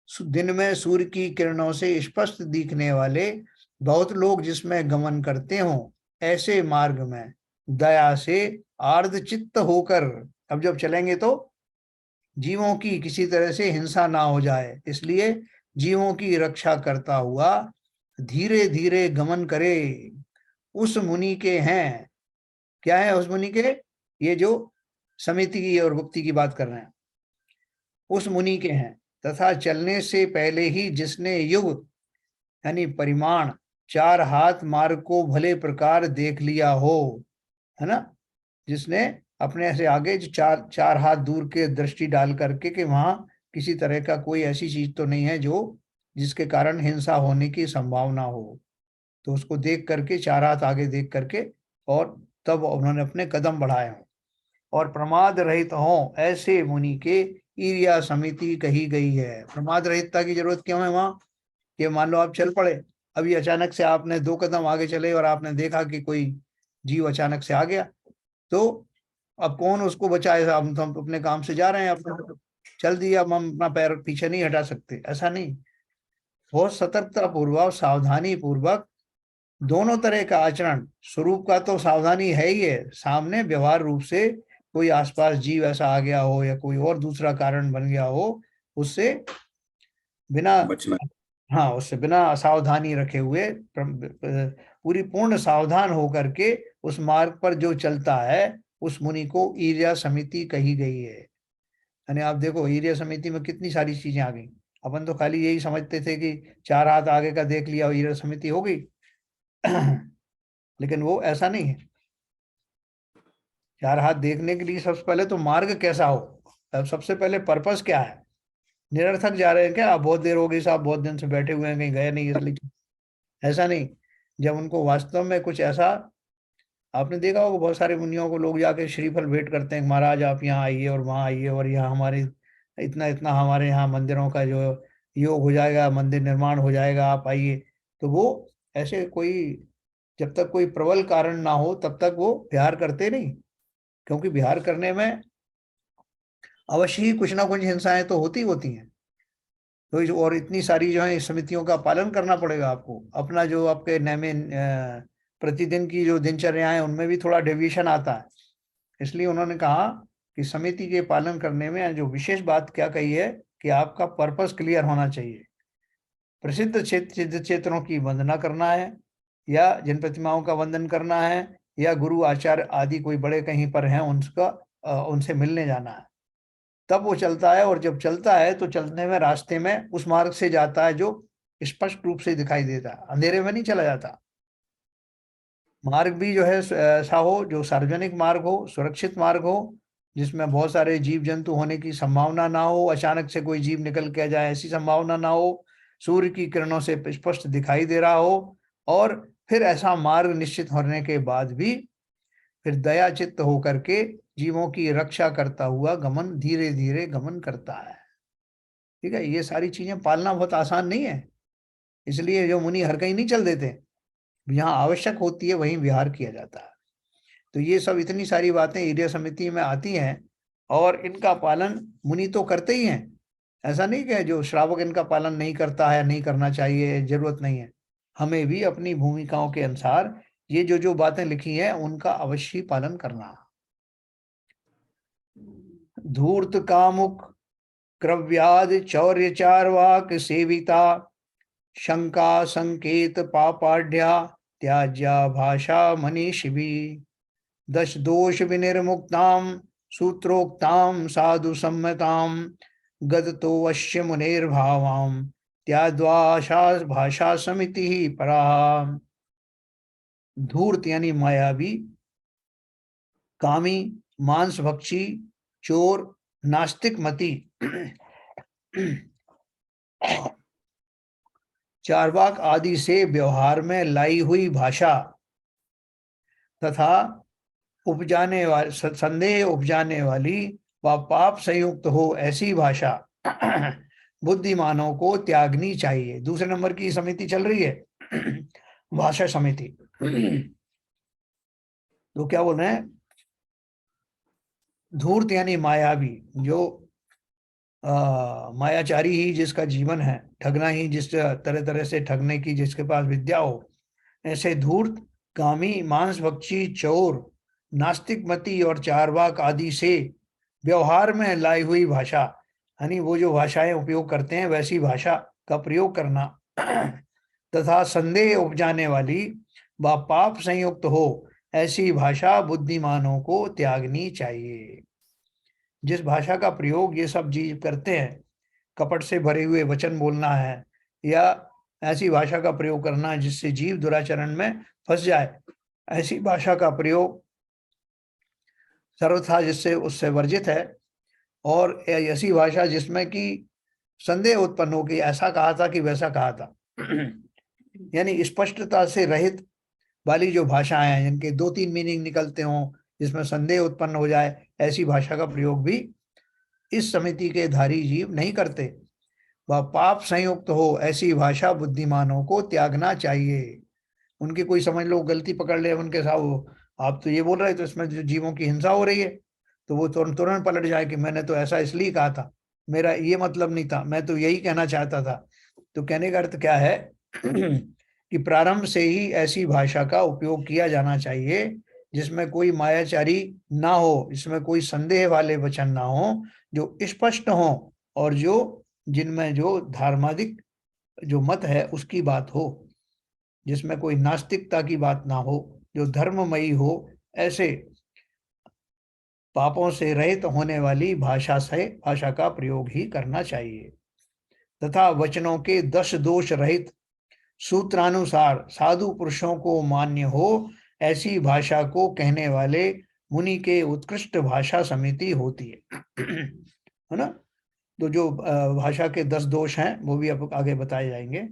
दिन में सूर्य की किरणों से स्पष्ट दिखने वाले, बहुत लोग जिसमें गमन करते हों, ऐसे मार्ग में दया से आर्द्र चित्त होकर, अब जब चलेंगे तो जीवों की किसी तरह से हिंसा ना हो जाए, इसलिए जीवों की रक्षा करता हुआ धीरे धीरे गमन करे, उस मुनि के हैं। क्या है उस मुनि के? ये जो समिति की और गुप्ती की बात कर रहे हैं, उस मुनि के हैं। तथा चलने से पहले ही जिसने युग यानी परिमाण 4 हाथ मार्ग को भले प्रकार देख लिया हो, है ना, जिसने अपने से आगे जो 4 हाथ दूर के दृष्टि डाल करके कि वहां किसी तरह का कोई ऐसी चीज तो नहीं है जो जिसके कारण हिंसा होने की संभावना हो, तो उसको देख करके 4 हाथ आगे देख करके, और तब उन्होंने अपने कदम बढ़ाए हों, और प्रमाद रहित हों, ऐसे मुनि के ईर्या समिति कही गई है। प्रमाद रहितता की जरूरत क्यों है वहां? कि मान लो आप चल पड़े, अभी अचानक से आपने 2 कदम आगे चले और आपने देखा कि कोई जीव अचानक से आ गया, तो अब कौन उसको बचाए? हम तो अपने काम से जा रहे हैं, अपने चल दिया, हम अपना पैर पीछे नहीं हटा सकते, ऐसा नहीं। बहुत सतर्कता पूर्वक, सावधानी पूर्वक दोनों तरह का आचरण, स्वरूप का तो सावधानी है ही है, सामने व्यवहार रूप से कोई आसपास जीव ऐसा आ गया हो या कोई और दूसरा कारण बन गया हो, उससे बिना, बचना। हाँ, उससे बिना सावधानी रखे हुए, पूरी पूर्ण सावधान होकर के उस मार्ग पर जो चलता है, उस मुनि को ईर्या समिति कही गई है। यानी आप देखो ईर्या समिति में कितनी सारी चीजें आ गई। अपन तो खाली यही समझते थे कि 4 हाथ आगे का देख लिया और ईर्या समिति हो गई लेकिन वो ऐसा नहीं है। 4 हाथ देखने के लिए सबसे पहले तो मार्ग कैसा हो, अब सबसे पहले पर्पस क्या है? निरर्थक जा रहे हैं क्या? आप बहुत देर हो गई साहब, बहुत दिन से बैठे हुए हैं, कहीं गए नहीं इसलिए, ऐसा नहीं। जब उनको वास्तव में कुछ ऐसा, आपने देखा होगा बहुत सारे मुनियों को लोग जाके श्रीफल भेंट करते हैं, महाराज आप यहाँ आइए और वहाँ आइए, और यहाँ हमारे इतना इतना हमारे यहाँ मंदिरों का जो योग हो जाएगा, मंदिर निर्माण हो जाएगा, आप आइए। तो वो ऐसे कोई, जब तक कोई प्रबल कारण ना हो तब तक वो विहार करते नहीं, क्योंकि विहार करने में अवश्य ही कुछ ना कुछ हिंसाएं तो होती हैं। तो और इतनी सारी जो है समितियों का पालन करना पड़ेगा आपको, अपना जो आपके नैमे प्रतिदिन की जो दिनचर्या है उनमें भी थोड़ा डेविएशन आता है। इसलिए उन्होंने कहा कि समिति के पालन करने में जो विशेष बात क्या कही है कि आपका पर्पस क्लियर होना चाहिए। प्रसिद्ध क्षेत्रों की वंदना करना है, या जिन प्रतिमाओं का वंदन करना है, या गुरु आचार्य आदि कोई बड़े कहीं पर हैं उनका उनसे मिलने जाना है, तब वो चलता है। और जब चलता है तो चलने में रास्ते में उस मार्ग से जाता है जो स्पष्ट रूप से दिखाई देता है, अंधेरे में नहीं चला जाता। मार्ग भी जो है ऐसा हो जो सार्वजनिक मार्ग हो, सुरक्षित मार्ग हो, जिसमें बहुत सारे जीव जंतु होने की संभावना ना हो, अचानक से कोई जीव निकल के जाए ऐसी संभावना ना हो, सूर्य की किरणों से स्पष्ट दिखाई दे रहा हो, और फिर ऐसा मार्ग निश्चित होने के बाद भी फिर दया चित्त होकर के जीवों की रक्षा करता हुआ गमन, धीरे धीरे गमन करता है। ठीक है, ये सारी चीजें पालना बहुत आसान नहीं है, इसलिए जो मुनि हर कहीं नहीं चल देते, जहाँ आवश्यक होती है वहीं विहार किया जाता है। तो ये सब इतनी सारी बातें ईर्या समिति में आती हैं, और इनका पालन मुनि तो करते ही हैं। ऐसा नहीं कि जो श्रावक इनका पालन नहीं करता है, नहीं करना चाहिए, जरूरत नहीं है। हमें भी अपनी भूमिकाओं के अनुसार ये जो बातें लिखी हैं उनका अवश्य पालन करना। धूर्त कामुक क्रव्याद चौर्य चारवाक सेविता, शंका संकेत पापाढ़या त्याज्या भाषा मनीषिभी, दश दोष विनिर्मुक्ताम सूत्रोक्ताम साधु सम्मताम गदतो वश्य मुनेर्भावाम त्याद्वाशा भाषा समिति ही परा। धूर्त यानी मायावी, कामी, मांस भक्षी, चोर, नास्तिक मति, चार्वाक आदि से व्यवहार में लाई हुई भाषा तथा उपजाने वाली संदेह उपजाने वाली व पाप संयुक्त हो ऐसी भाषा बुद्धिमानों को त्यागनी चाहिए। दूसरे नंबर की समिति चल रही है भाषा समिति। तो क्या बोल रहे हैं, धूर्त यानी मायावी, जो मायाचारी ही जिसका जीवन है, ठगना ही जिस तरह तरह से ठगने की जिसके पास विद्या हो, ऐसे धूर्त, कामी, मांस भक्षी, चोर, नास्तिक मति और चारवाक आदि से व्यवहार में लाई हुई भाषा, यानी वो जो भाषाएं उपयोग करते हैं वैसी भाषा का प्रयोग करना तथा संदेह उपजाने वाली व पाप संयुक्त हो ऐसी भाषा बुद्धिमानों को त्यागनी चाहिए। जिस भाषा का प्रयोग ये सब जीव करते हैं, कपट से भरे हुए वचन बोलना है या ऐसी भाषा का प्रयोग करना जिससे जीव दुराचरण में फंस जाए, ऐसी भाषा का प्रयोग सर्वथा जिससे उससे वर्जित है। और ऐसी भाषा जिसमें कि संदेह उत्पन्न हो कि ऐसा कहा था कि वैसा कहा था यानी स्पष्टता से रहित वाली जो भाषाएं हैं जिनके 2-3 मीनिंग निकलते हों, जिसमें संदेह उत्पन्न हो जाए, ऐसी भाषा का प्रयोग भी इस समिति के धारी जीव नहीं करते। वह पाप संयुक्त हो ऐसी भाषा बुद्धिमानों को त्यागना चाहिए। उनकी कोई समझ लो गलती पकड़ ले उनके साथ, आप तो ये बोल रहे तो इसमें जो जीवों की हिंसा हो रही है, तो वो तुरंत पलट जाए कि मैंने तो ऐसा इसलिए कहा था, मेरा ये मतलब नहीं था, मैं तो यही कहना चाहता था। तो कहने का अर्थ क्या है कि प्रारंभ से ही ऐसी भाषा का उपयोग किया जाना चाहिए जिसमें कोई मायाचारी ना हो, जिसमें कोई संदेह वाले वचन ना हो, जो स्पष्ट हो और जो जिनमें जो धार्मिक जो मत है उसकी बात हो, जिसमें कोई नास्तिकता की बात ना हो, जो धर्ममयी हो, ऐसे पापों से रहित होने वाली भाषा का प्रयोग ही करना चाहिए। तथा वचनों के 10 दोष रहित सूत्रानुसार साधु पुरुषों को मान्य हो ऐसी भाषा को कहने वाले मुनि के उत्कृष्ट भाषा समिति होती है ना। तो जो भाषा के 10 दोष हैं वो भी अब आगे बताए जाएंगे।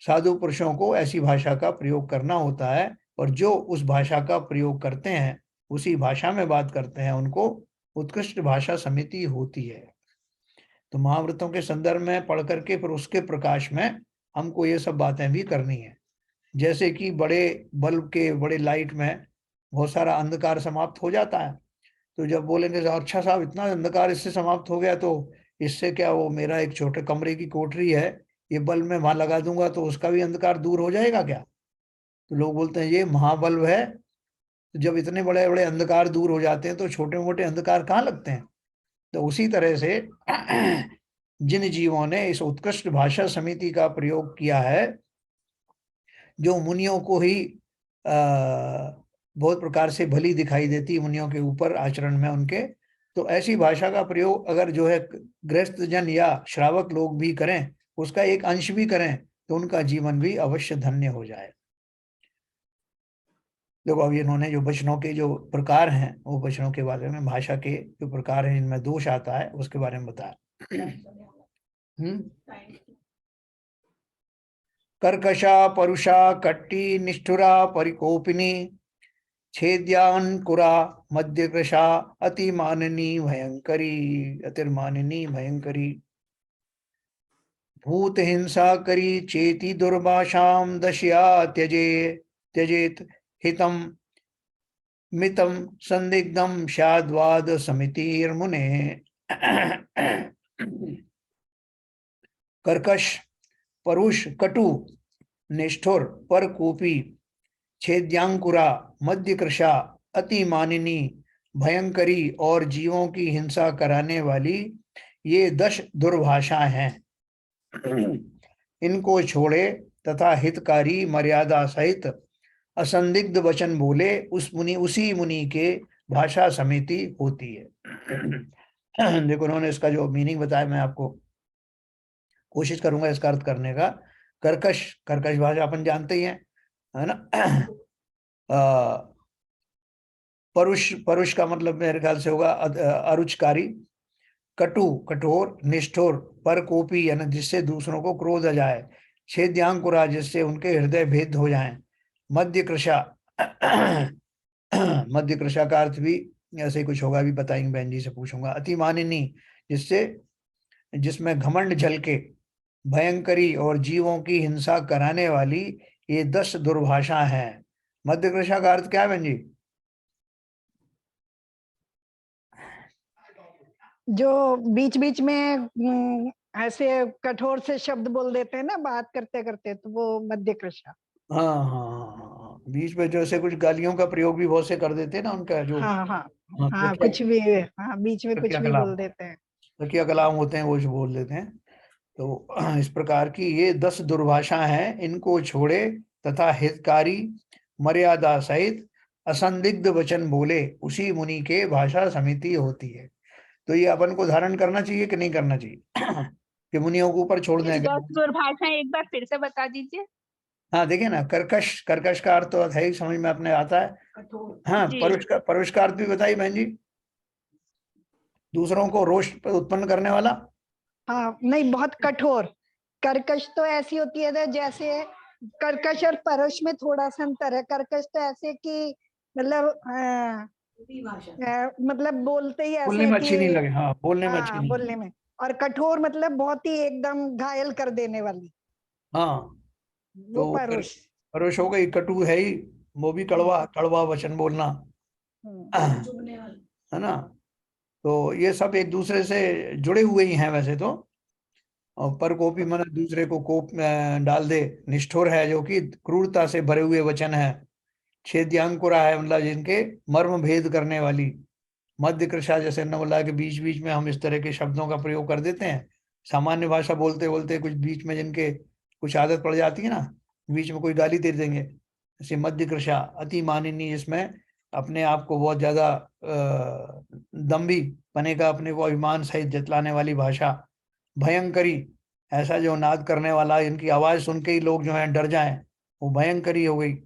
साधु पुरुषों को ऐसी भाषा का प्रयोग करना होता है और जो उस भाषा का प्रयोग करते हैं, उसी भाषा में बात करते हैं, उनको उत्कृष्ट भाषा समिति होती है। तो महाव्रतों के संदर्भ में पढ़ करके फिर उसके प्रकाश में हमको ये सब बातें भी करनी है। जैसे कि बड़े बल्ब के, बड़े लाइट में बहुत सारा अंधकार समाप्त हो जाता है, तो जब बोलेंगे अच्छा साहब इतना अंधकार इससे समाप्त हो गया, तो इससे क्या, वो मेरा एक छोटे कमरे की कोठरी है, ये बल्ब मैं वहां लगा दूंगा तो उसका भी अंधकार दूर हो जाएगा क्या? तो लोग बोलते हैं ये महाबल्ब है, तो जब इतने बड़े बड़े अंधकार दूर हो जाते हैं तो छोटे मोटे अंधकार कहाँ लगते हैं। तो उसी तरह से जिन जीवों ने इस उत्कृष्ट भाषा समिति का प्रयोग किया है, जो मुनियों को ही बहुत प्रकार से भली दिखाई देती, मुनियों के ऊपर आचरण में उनके, तो ऐसी भाषा का प्रयोग अगर जो है गृहस्थ जन या श्रावक लोग भी करें, उसका एक अंश भी करें, तो उनका जीवन भी अवश्य धन्य हो जाए। देखो अब इन्होंने जो वचनों के जो प्रकार हैं, वो वचनों के बारे में, भाषा के जो प्रकार हैं इनमें दोष आता है उसके बारे में बताया। कर्कशा, परुषा, कट्टी, निष्ठुरा, परिकोपिनी, छेद्यांकुरा, मध्यकृशा, अतिमाननी भयंकरी, अतिर्माननी भयंकरी, भूत हिंसा करी, चेति दुर्भाषाम दशया त्यजेत हितम मितम संदिग्धम शाद्वाद समितिर्मुने। कर्कश, परुष, कटु, निष्ठुर, परकूपी, छेद्यांकुरा, मध्यकृशा, अतिमानिनी, भयंकरी और जीवों की हिंसा कराने वाली, ये 10 दुर्भाषाएं हैं। इनको छोड़े तथा हितकारी मर्यादा सहित असंदिग्ध वचन बोले उसी मुनि के भाषा समिति होती है। देखो उन्होंने इसका जो मीनिंग बताया, मैं आपको कोशिश करूंगा इसका अर्थ करने का। कर्कश भाषा अपन जानते ही हैं, है ना। परुष का मतलब मेरे ख्याल से होगा अरुचकारी, कटु कठोर, निष्ठुर, परकोपी यानी जिससे दूसरों को क्रोध आ जाए, छेद्यांकुरा जिससे उनके हृदय भेद हो जाएं, मध्य कृशा मध्य कृशा का अर्थ भी ऐसे ही कुछ होगा, भी बताएंगे, बहन जी से पूछूंगा। अतिमानिनी जिससे जिसमें घमंड झलके, भयंकरी और जीवों की हिंसा कराने वाली, ये 10 दुर्भाषा हैं। मध्य कृशा का अर्थ क्या है बहन जी? जो बीच बीच में ऐसे कठोर से शब्द बोल देते हैं ना बात करते करते, तो वो मध्य कृशा। हाँ हाँ हाँ हाँ, बीच में जो ऐसे कुछ गालियों का प्रयोग भी बहुत से कर देते हैं ना, उनका जो हाँ हाँ हाँ, हाँ, कुछ भी, हाँ बीच में कुछ भी बोल देते हैं। तकिया कलाम होते हैं वो जो बोल देते हैं। तो इस प्रकार की ये 10 दुर्भाषा हैं, इनको छोड़े तथा हितकारी मर्यादा सहित असंदिग्ध वचन बोले, उसी मुनि के भाषा समिति होती है। तो ये अपन को धारण करना चाहिए कि नहीं करना चाहिए? कि मुनियों के ऊपर छोड़ ये दें? 10 दुर्भाषा एक बार फिर से बता दीजिए। हाँ देखिए ना, कर्कश, कर्कश का अर्थ तो है ही, समझ में अपने आता है। हाँ, जी। परुष का अर्थ भी बताइए बहन जी। दूसरों को रोष उत्पन्न करने वाला। हाँ नहीं, बहुत कठोर। कर्कश तो ऐसी होती है जैसे, कर्कश और परुष में थोड़ा सा अंतर है। कर्कश तो ऐसे कि मतलब मतलब बोलते ही बोलने ऐसे में कि अच्छी नहीं लगे, हाँ बोलने में अच्छी हाँ नहीं लगे। बोलने में, और कठोर मतलब बहुत ही एकदम घायल कर देने वाली, हाँ, वो तो परुष। परुष हो गई, कटु है ही, वो भी कड़वा, कड़वा वचन बोलना, है ना। तो ये सब एक दूसरे से जुड़े हुए ही हैं वैसे तो। और पर कोपी मन दूसरे को कोप डाल दे, निष्ठुर है जो कि क्रूरता से भरे हुए वचन है, छेद्यांकुरा है मतलब जिनके मर्म भेद करने वाली, मध्य कृशा जैसे न बोला कि बीच बीच में हम इस तरह के शब्दों का प्रयोग कर देते हैं, सामान्य भाषा बोलते बोलते कुछ बीच में जिनके कुछ आदत पड़ जाती है ना, बीच में कोई गाली दे देंगे, जैसे मध्य कृशा। अति मानिनी जिसमें अपने आप को बहुत ज्यादा दम्भी बने का, अपने को अभिमान सहित जतलाने वाली भाषा। भयंकरी ऐसा जो नाद करने वाला, इनकी आवाज सुन के ही लोग जो है डर जाएं, वो भयंकरी हो गई।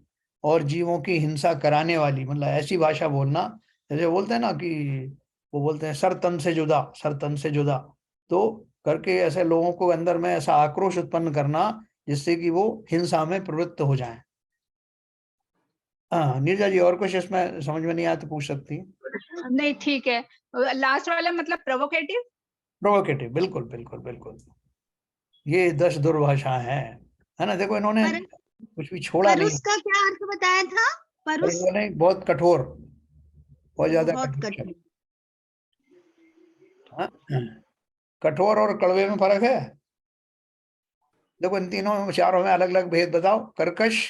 और जीवों की हिंसा कराने वाली, मतलब ऐसी भाषा बोलना जैसे बोलते हैं ना कि वो बोलते हैं सर तन से जुदा, सर तन से जुदा, तो करके ऐसे लोगों को अंदर में ऐसा आक्रोश उत्पन्न करना जिससे कि वो हिंसा में प्रवृत्त हो जाएं। हाँ नीरजा जी, और कुछ इसमें समझ में नहीं आया तो पूछ सकती है। नहीं ठीक है, लास्ट वाला मतलब प्रोवोकेटिव। प्रोवोकेटिव, बिल्कुल बिल्कुल बिल्कुल। ये 10 दुर्भाषा है ना। देखो इन्होंने कुछ भी छोड़ा नहीं, परुष का क्या अर्थ बताया था? पर परुष इन्होंने बहुत कठोर, बहुत ज्यादा बहुत कठोर कठिन। शब्द। हाँ, कठोर और कड़वे में फर्क है। देखो इन तीनों चारों में अलग अलग भेद बताओ। कर्कश,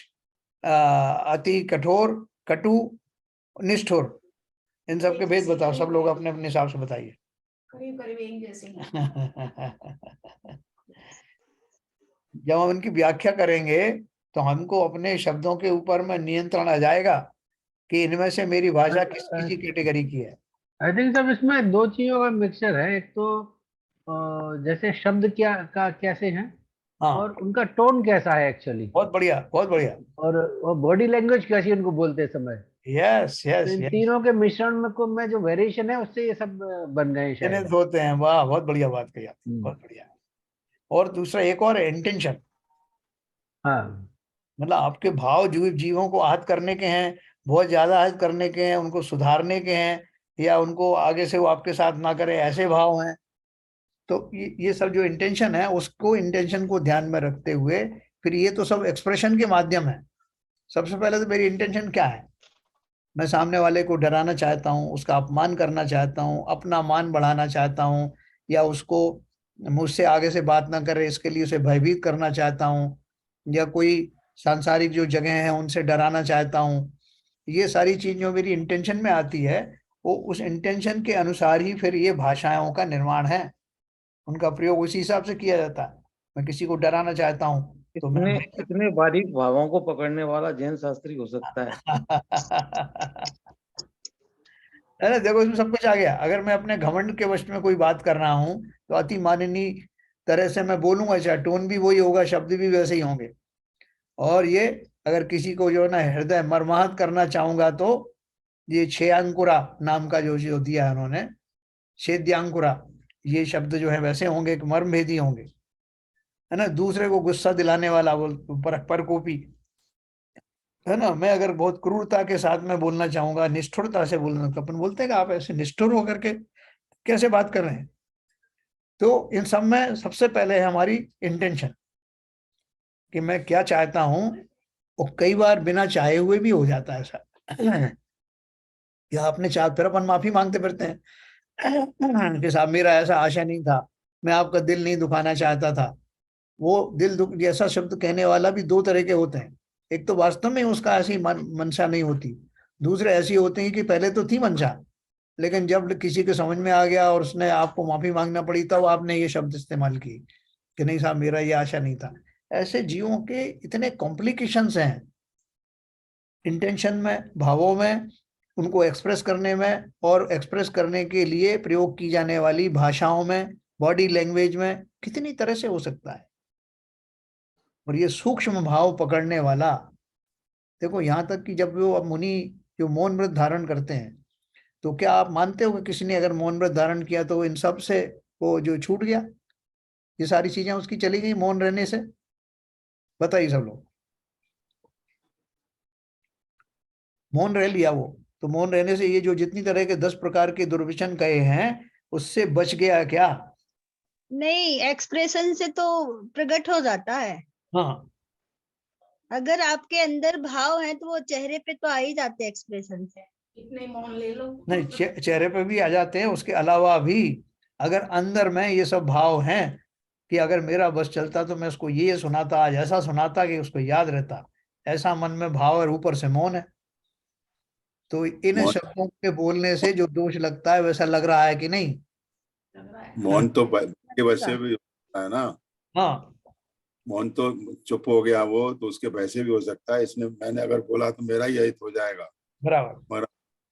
अति कठोर, कटु, निष्ठुर, इन सब के भेद बताओ, सब लोग अपने अपने हिसाब से बताइए। करीब करीब एक जैसे। जब हम इनकी व्याख्या करेंगे तो हमको अपने शब्दों के ऊपर में नियंत्रण आ जाएगा कि इनमें से मेरी भाषा किस किसी कैटेगरी की है। आई थिंक सब इसमें दो चीजों का मिक्सचर है। एक तो जैसे शब्द क्या का कैसे हैं, हाँ, और उनका टोन कैसा है एक्चुअली, बहुत बढ़िया बहुत बढ़िया। और बॉडी लैंग्वेज कैसी उनको बोलते समय। यस तो यस इन यस, तीनों के मिश्रण में जो वेरिएशन है उससे ये सब बन गए हैं शायद। होते हैं। वाह, बहुत बढ़िया बात कही आपने, हम्म, बहुत बढ़िया। और दूसरा एक और है, इंटेंशन। हाँ मतलब आपके भाव जीवों को आहत करने के हैं, बहुत ज्यादा आहत करने के हैं, उनको सुधारने के हैं, या उनको आगे से वो आपके साथ ना करे, ऐसे भाव हैं। तो ये सब जो इंटेंशन है, उसको इंटेंशन को ध्यान में रखते हुए फिर ये तो सब एक्सप्रेशन के माध्यम है। सबसे पहले तो मेरी इंटेंशन क्या है, मैं सामने वाले को डराना चाहता हूँ, उसका अपमान करना चाहता हूँ, अपना मान बढ़ाना चाहता हूँ, या उसको मुझसे आगे से बात ना करे इसके लिए उसे भयभीत करना चाहता हूँ, या कोई सांसारिक जो जगह है उनसे डराना चाहता हूँ। ये सारी चीज जो मेरी इंटेंशन में आती है, वो उस इंटेंशन के अनुसार ही फिर ये भाषाओं का निर्माण है, उनका प्रयोग उसी हिसाब से किया जाता है। मैं किसी को डराना चाहता हूँ तो मैं इतने इतने बारीक भावों को पकड़ने वाला जैन शास्त्री हो सकता है। अरे देखो इसमें सब कुछ आ गया। अगर मैं अपने घमंड के वश में कोई बात कर रहा हूँ तो अति माननीय तरह से मैं बोलूंगा, चाहे टोन भी वही होगा, शब्द भी वैसे ही होंगे। और ये अगर किसी को जो है ना हृदय मर्माहत करना चाहूंगा तो ये छेयांकुरा नाम का जो जो दिया है उन्होंने, छेद्यांकुरा, ये शब्द जो है वैसे होंगे कि मर्मभेदी होंगे, है ना। दूसरे को गुस्सा दिलाने वाला बोल परकोपी, है ना। मैं अगर बहुत क्रूरता के साथ में बोलना चाहूंगा, निष्ठुरता से बोलना, तो अपन बोलते हैं कि आप ऐसे निष्ठुर होकर के कैसे बात कर रहे हैं। तो इन सब में सबसे पहले है हमारी इंटेंशन, कि मैं क्या चाहता हूं। और कई बार बिना चाहे हुए भी हो जाता है ऐसा या आपने चाह, फिर अपन माफी मांगते फिरते हैं कि साहब मेरा ऐसा आशा नहीं था, मैं आपका दिल नहीं दुखाना चाहता था। वो दिल दुख जैसा शब्द कहने वाला भी दो तरह के होते हैं। एक तो वास्तव में उसका ऐसी मंशा नहीं होती, दूसरे ऐसी होते हैं कि पहले तो थी मंशा, लेकिन जब किसी के समझ में आ गया और उसने आपको माफी मांगना पड़ी, तब आपने ये शब्द इस्तेमाल किए कि नहीं साहब मेरा ये आशा नहीं था। ऐसे जीवों के इतने कॉम्प्लिकेशंस हैं इंटेंशन में, भावों में, उनको एक्सप्रेस करने में, और एक्सप्रेस करने के लिए प्रयोग की जाने वाली भाषाओं में, बॉडी लैंग्वेज में, कितनी तरह से हो सकता है। और ये सूक्ष्म भाव पकड़ने वाला, देखो यहाँ तक कि जब वो मुनि जो मौन व्रत धारण करते हैं, तो क्या आप मानते हो कि किसी ने अगर मौन व्रत धारण किया तो इन सब से वो जो छूट गया, ये सारी चीजें उसकी चली गई मौन रहने से? बताइए सब लोग, मौन रह लिया वो, तो मौन रहने से ये जो जितनी तरह के 10 प्रकार के दुर्वचन कहे हैं, उससे बच गया क्या? नहीं, एक्सप्रेशन से तो प्रकट हो जाता है। हाँ, अगर आपके अंदर भाव है तो वो चेहरे पे तो आ ही जाते हैं एक्सप्रेशन से। इतने मौन ले लो। नहीं, चेहरे पे भी आ जाते हैं, उसके अलावा भी अगर अंदर में ये सब भाव हैं कि अगर मेरा बस चलता तो मैं उसको ये सुनाता, आज ऐसा सुनाता कि उसको याद रहता, ऐसा मन में भाव और ऊपर से मौन है। तो इन मौन शब्दों के बोलने से जो दोष लगता है, वैसा लग रहा है कि नहीं? लग रहा है। मौन तो के वैसे भी होता है ना। हाँ, मौन तो चुप हो गया वो तो उसके वैसे भी हो सकता है। इसने मैंने अगर बोला तो मेरा ही हित हो जाएगा, बराबर। मगर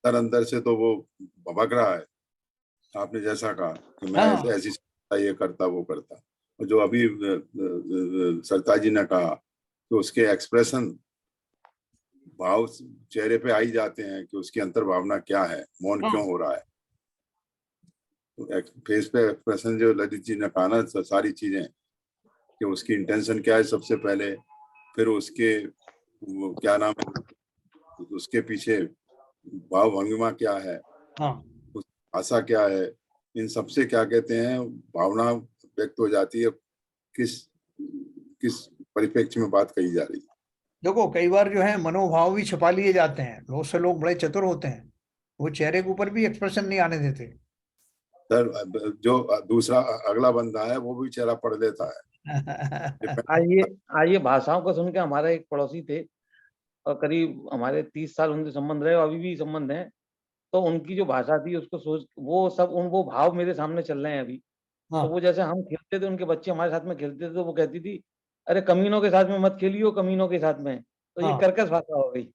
अंदर अंदर से तो वो भभक रहा है। आपने जैसा कहा कि मैं हाँ, ऐसी ये करता वो करता, और जो अभी सरताज जी ने कहा कि उसके एक्सप्रेशन भाव चेहरे पे आ ही जाते हैं कि उसकी अंतर भावना क्या है, मौन हाँ, क्यों हो रहा है। तो फेस पे एक्सप्रेशन जो ललित जी ने कहा ना, सारी चीजें कि उसकी इंटेंशन क्या है सबसे पहले, फिर उसके वो क्या नाम है, उसके पीछे भाव भंगिमा क्या है, हाँ। उस आशा क्या है, इन सबसे क्या कहते हैं भावना व्यक्त हो जाती है, किस किस परिप्रेक्ष्य में बात कही जा रही है। देखो कई बार जो है मनोभाव भी छुपा लिए जाते हैं, बहुत से लोग बड़े चतुर होते हैं, वो चेहरे के ऊपर भी एक्सप्रेशन नहीं आने देते। सर जो दूसरा अगला बंदा है वो भी चेहरा पढ़ लेता है। आइए भाषाओं को सुन के हमारे एक पड़ोसी थे और करीब हमारे 30 साल उनसे संबंध रहे और अभी भी संबंध है। तो उनकी जो भाषा थी उसको सोच वो सब वो भाव मेरे सामने चल रहे हैं अभी। तो हाँ, वो जैसे हम खेलते थे, उनके बच्चे हमारे साथ में खेलते थे, तो वो कहती थी अरे कमीनों के साथ में मत खेलियो, कमीनों के साथ में। तो ये हाँ, कर्कश भाषा हो गई।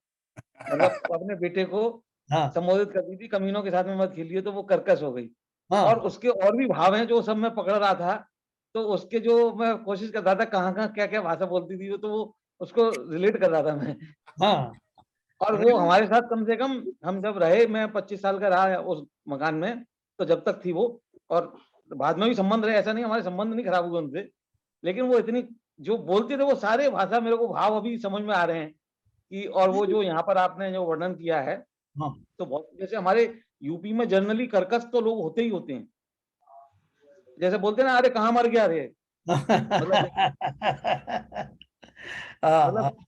मतलब अपने बेटे को हाँ, संबोधित करती थी कमीनों के साथ में मत खेलिए, तो वो कर्कश हो गई। और हाँ, उसके और भी भाव हैं जो सब मैं पकड़ रहा था। तो उसके जो मैं कोशिश कर रहा था कहाँ-कहाँ, क्या-क्या भाषा बोलती थी वो, तो वो उसको रिलेट कर रहा था मैं। हाँ। और वो हमारे साथ कम से कम हम जब रहे, मैं 25 साल का रहा उस मकान में, तो जब तक थी वो, और बाद में भी संबंध रहे, ऐसा नहीं हमारे संबंध नहीं खराब हुए उनसे। लेकिन वो इतनी जो बोलते थे वो सारे भाषा मेरे को भाव अभी समझ में आ रहे हैं कि, और वो जो यहाँ पर आपने जो वर्णन किया है, हाँ। तो बहुत जैसे हमारे यूपी में जनरली कर्कश तो लोग होते ही होते हैं। जैसे बोलते हैं ना, अरे कहाँ मर गया रे, मतलब हाँ, हाँ। मतलब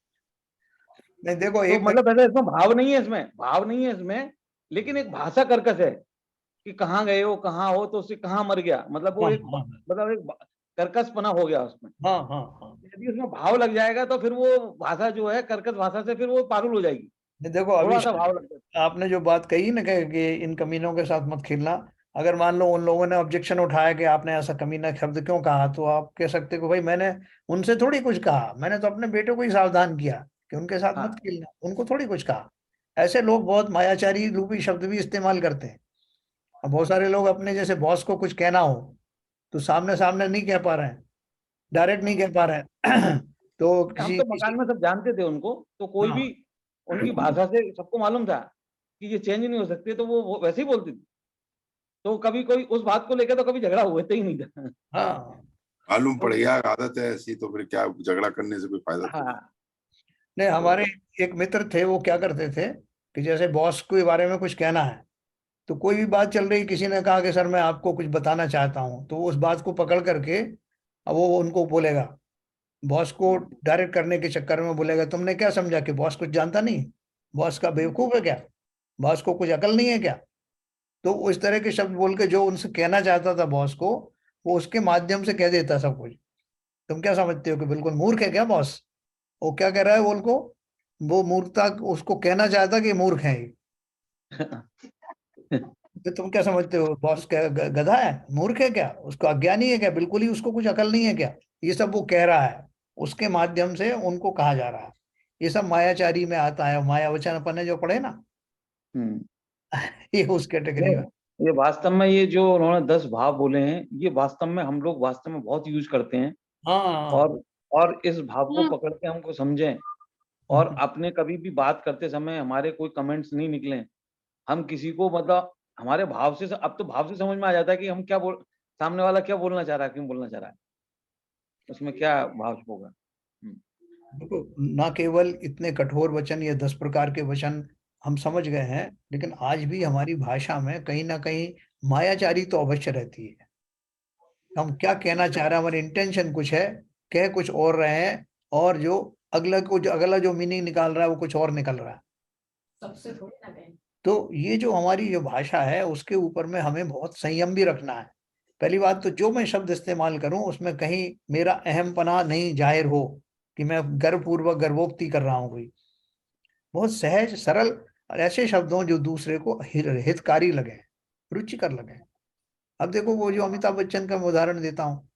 नहीं देखो तो एक मतलब ऐसा इसमें भाव नहीं है, इसमें भाव नहीं है इसमें, लेकिन एक भाषा कर्कश है कि कहाँ गए हो, कहाँ हो, तो उससे कहाँ मर गया, मतलब वो हाँ, एक हाँ, मतलब एक कर्कशपना हो गया उसमें। हाँ, हाँ, हाँ। यदि उसमें भाव लग जाएगा तो फिर वो भाषा जो है कर्कश भाषा से फिर वो पारुल हो जाएगी। नहीं देखो थोड़ा अभी सा भाव लगता है। आपने जो बात कही ना कि इन कमीनों के साथ मत खेलना, अगर मान लो उन लोगों ने ऑब्जेक्शन उठाया कि आपने ऐसा कमीना शब्द क्यों कहा, तो आप कह सकते हो भाई मैंने उनसे थोड़ी कुछ कहा, मैंने तो अपने बेटे को ही सावधान किया कि उनके साथ मत हाँ, खेलना, उनको थोड़ी कुछ कहा। ऐसे लोग बहुत मायाचारी रूपी शब्द भी इस्तेमाल करते हैं। और बहुत सारे लोग अपने जैसे बॉस को कुछ कहना हो तो सामने सामने नहीं कह पा रहे हैं, डायरेक्ट नहीं कह पा रहे हैं तो हम किसी तो किसी मकान में सब जानते थे उनको, तो कोई भी हाँ, उनकी भाषा से सबको मालूम था कि ये चेंज नहीं हो सकती, तो वो वैसे ही बोलती थी। तो कभी कोई उस बात को लेकर तो कभी झगड़ा हुआ ही नहीं था। हाँ मालूम पड़ गया आदत है ऐसी, तो फिर क्या झगड़ा करने से कोई फायदा थोड़ी। हाँ नहीं, तो हमारे एक मित्र थे, वो क्या करते थे कि जैसे बॉस के बारे में कुछ कहना है, तो कोई भी बात चल रही, किसी ने कहा कि सर मैं आपको कुछ बताना चाहता हूँ, तो वो उस बात को पकड़ करके अब वो उनको बोलेगा, बॉस को डायरेक्ट करने के चक्कर में बोलेगा तुमने क्या समझा कि बॉस कुछ जानता नहीं, बॉस का बेवकूफ है क्या, बॉस को कुछ अकल नहीं है क्या। तो वो इस तरह के शब्द बोल के जो उनसे कहना चाहता था बॉस को, वो उसके माध्यम से कह देता सब कुछ। तुम क्या समझते हो कि बिल्कुल मूर्ख है क्या बॉस, वो क्या कह रहा है बोल को, वो मूर्खता उसको कहना चाहता कि मूर्ख है ये। तो तुम क्या समझते हो बॉस क्या गधा है, मूर्ख है क्या, उसको अज्ञानी है क्या, बिल्कुल ही उसको कुछ अकल नहीं है क्या। ये सब वो कह रहा है, उसके माध्यम से उनको कहा जा रहा है। ये सब मायाचारी में आता है, माया वचन अपन ने जो पढ़े ना, हम्म, ये उस कैटेगरी में। ये वास्तव में ये जो उन्होंने 10 भाव बोले हैं, ये वास्तव में हम लोग वास्तव में बहुत यूज करते हैं। हाँ और इस भाव को पकड़ के हमको समझें, और हम्म, अपने कभी भी बात करते समय हमारे कोई कमेंट्स नहीं निकले, हम किसी को मतलब हमारे भाव से, अब तो भाव से समझ में आ जाता है कि हम क्या बोल, सामने वाला क्या बोलना चाह रहा है, क्यों बोलना चाह रहा है, उसमें क्या भाव होगा। देखो, ना केवल इतने कठोर वचन, ये 10 प्रकार के वचन हम समझ गए हैं, लेकिन आज भी हमारी भाषा में कहीं ना कहीं मायाचारी तो अवश्य रहती है। हम क्या कहना चाह रहे हैं, हमारी इंटेंशन कुछ है, कह कुछ और रहे हैं, और जो अगला जो मीनिंग निकाल रहा है वो कुछ और निकल रहा है। सबसे थोड़ी ना कहें। तो ये जो हमारी जो भाषा है, उसके ऊपर में हमें बहुत संयम भी रखना है। पहली बात तो जो मैं शब्द इस्तेमाल करूं उसमें कहीं मेरा अहमपना नहीं जाहिर हो कि मैं गर्वपूर्वक गर्वोक्ति कर रहा हूं कोई। बहुत सहज सरल और ऐसे शब्द हों जो दूसरे को हितकारी लगे, रुचिकर लगे। अब देखो, वो जो अमिताभ बच्चन का मैं उदाहरण देता हूँ,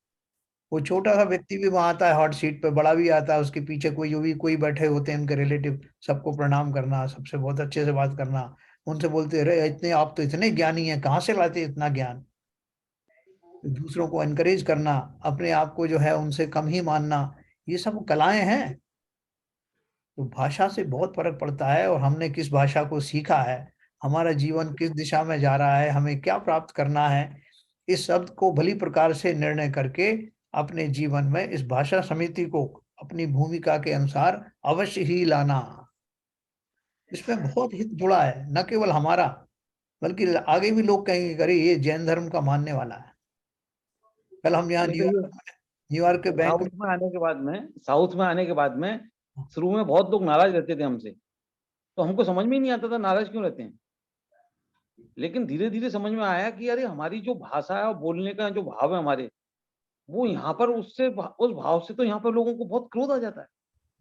वो छोटा सा व्यक्ति भी वहां आता है हॉट सीट पे, बड़ा भी आता है, उसके पीछे कोई जो भी कोई बैठे होते हैं उनके रिलेटिव, सबको प्रणाम करना, सबसे बहुत अच्छे से बात करना, उनसे बोलते रहे इतने आप तो इतने ज्ञानी हैं, कहाँ से लाते हैं इतना ज्ञान। दूसरों को एनकरेज करना, अपने आप को जो है उनसे कम ही मानना, ये सब कलाएं हैं। तो भाषा से बहुत फर्क पड़ता है, और हमने किस भाषा को सीखा है, हमारा जीवन किस दिशा में जा रहा है, हमें क्या प्राप्त करना है, इस शब्द को भली प्रकार से निर्णय करके अपने जीवन में इस भाषा समिति को अपनी भूमिका के अनुसार अवश्य ही लाना। इसमें बहुत हित जुड़ा है, न केवल हमारा, बल्कि आगे भी लोग कहेंगे अरे ये जैन धर्म का मानने वाला है। कल हम यहाँ नहीं तो ये न्यूयॉर्क के बैंक साउथ में आने के बाद में, साउथ में आने के बाद में शुरू में बहुत लोग नाराज रहते थे हमसे, तो हमको समझ में ही नहीं आता था नाराज क्यों रहते हैं। लेकिन धीरे धीरे समझ में आया कि अरे हमारी जो भाषा है और बोलने का जो भाव है हमारे, वो यहाँ पर उस भाव से तो यहाँ पर लोगों को बहुत क्रोध आ जाता है।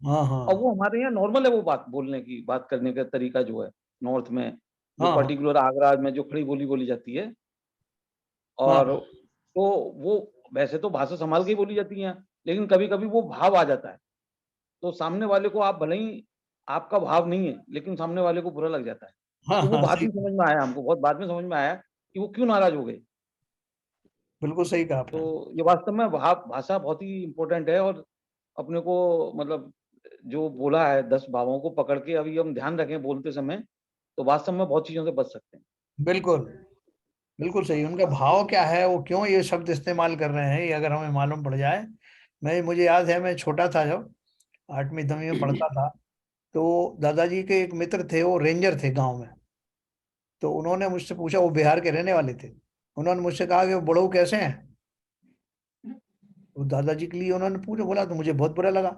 हाँ और हाँ वो हमारे यहाँ नॉर्मल है, वो बात बोलने की, बात करने का तरीका जो है नॉर्थ में, जो हाँ हाँ पर्टिकुलर आगरा में जो खड़ी बोली बोली जाती है, हाँ और तो वो वैसे तो भाषा संभाल के ही बोली जाती है, लेकिन कभी कभी वो भाव आ जाता है, तो सामने वाले को, आप भले ही आपका भाव नहीं है, लेकिन सामने वाले को बुरा लग जाता है। हाँ तो वो हाँ, बाद सही, में समझ में आया हमको, बहुत बाद में समझ में आया कि वो क्यों नाराज हो गए। बिल्कुल सही कहा आपने। तो ये वास्तव में भाषा बहुत ही इम्पोर्टेंट है, और अपने को मतलब जो बोला है 10 भावों को पकड़ के अभी हम ध्यान रखें बोलते समय, तो वास्तव में बहुत चीजों से बच सकते हैं। बिल्कुल बिल्कुल सही, उनका भाव क्या है, वो क्यों ये शब्द इस्तेमाल कर रहे हैं, ये अगर हमें मालूम पड़ जाए। मुझे याद है, मैं छोटा था जब 8वीं 9वीं में पढ़ता था, तो दादाजी के एक मित्र थे, वो रेंजर थे गांव में। तो उन्होंने मुझसे पूछा, वो बिहार के रहने वाले थे, उन्होंने मुझसे कहा कि वो बड़ऊ कैसे हैं। तो दादाजी के लिए उन्होंने पूछा, बोला, तो मुझे बहुत बुरा लगा।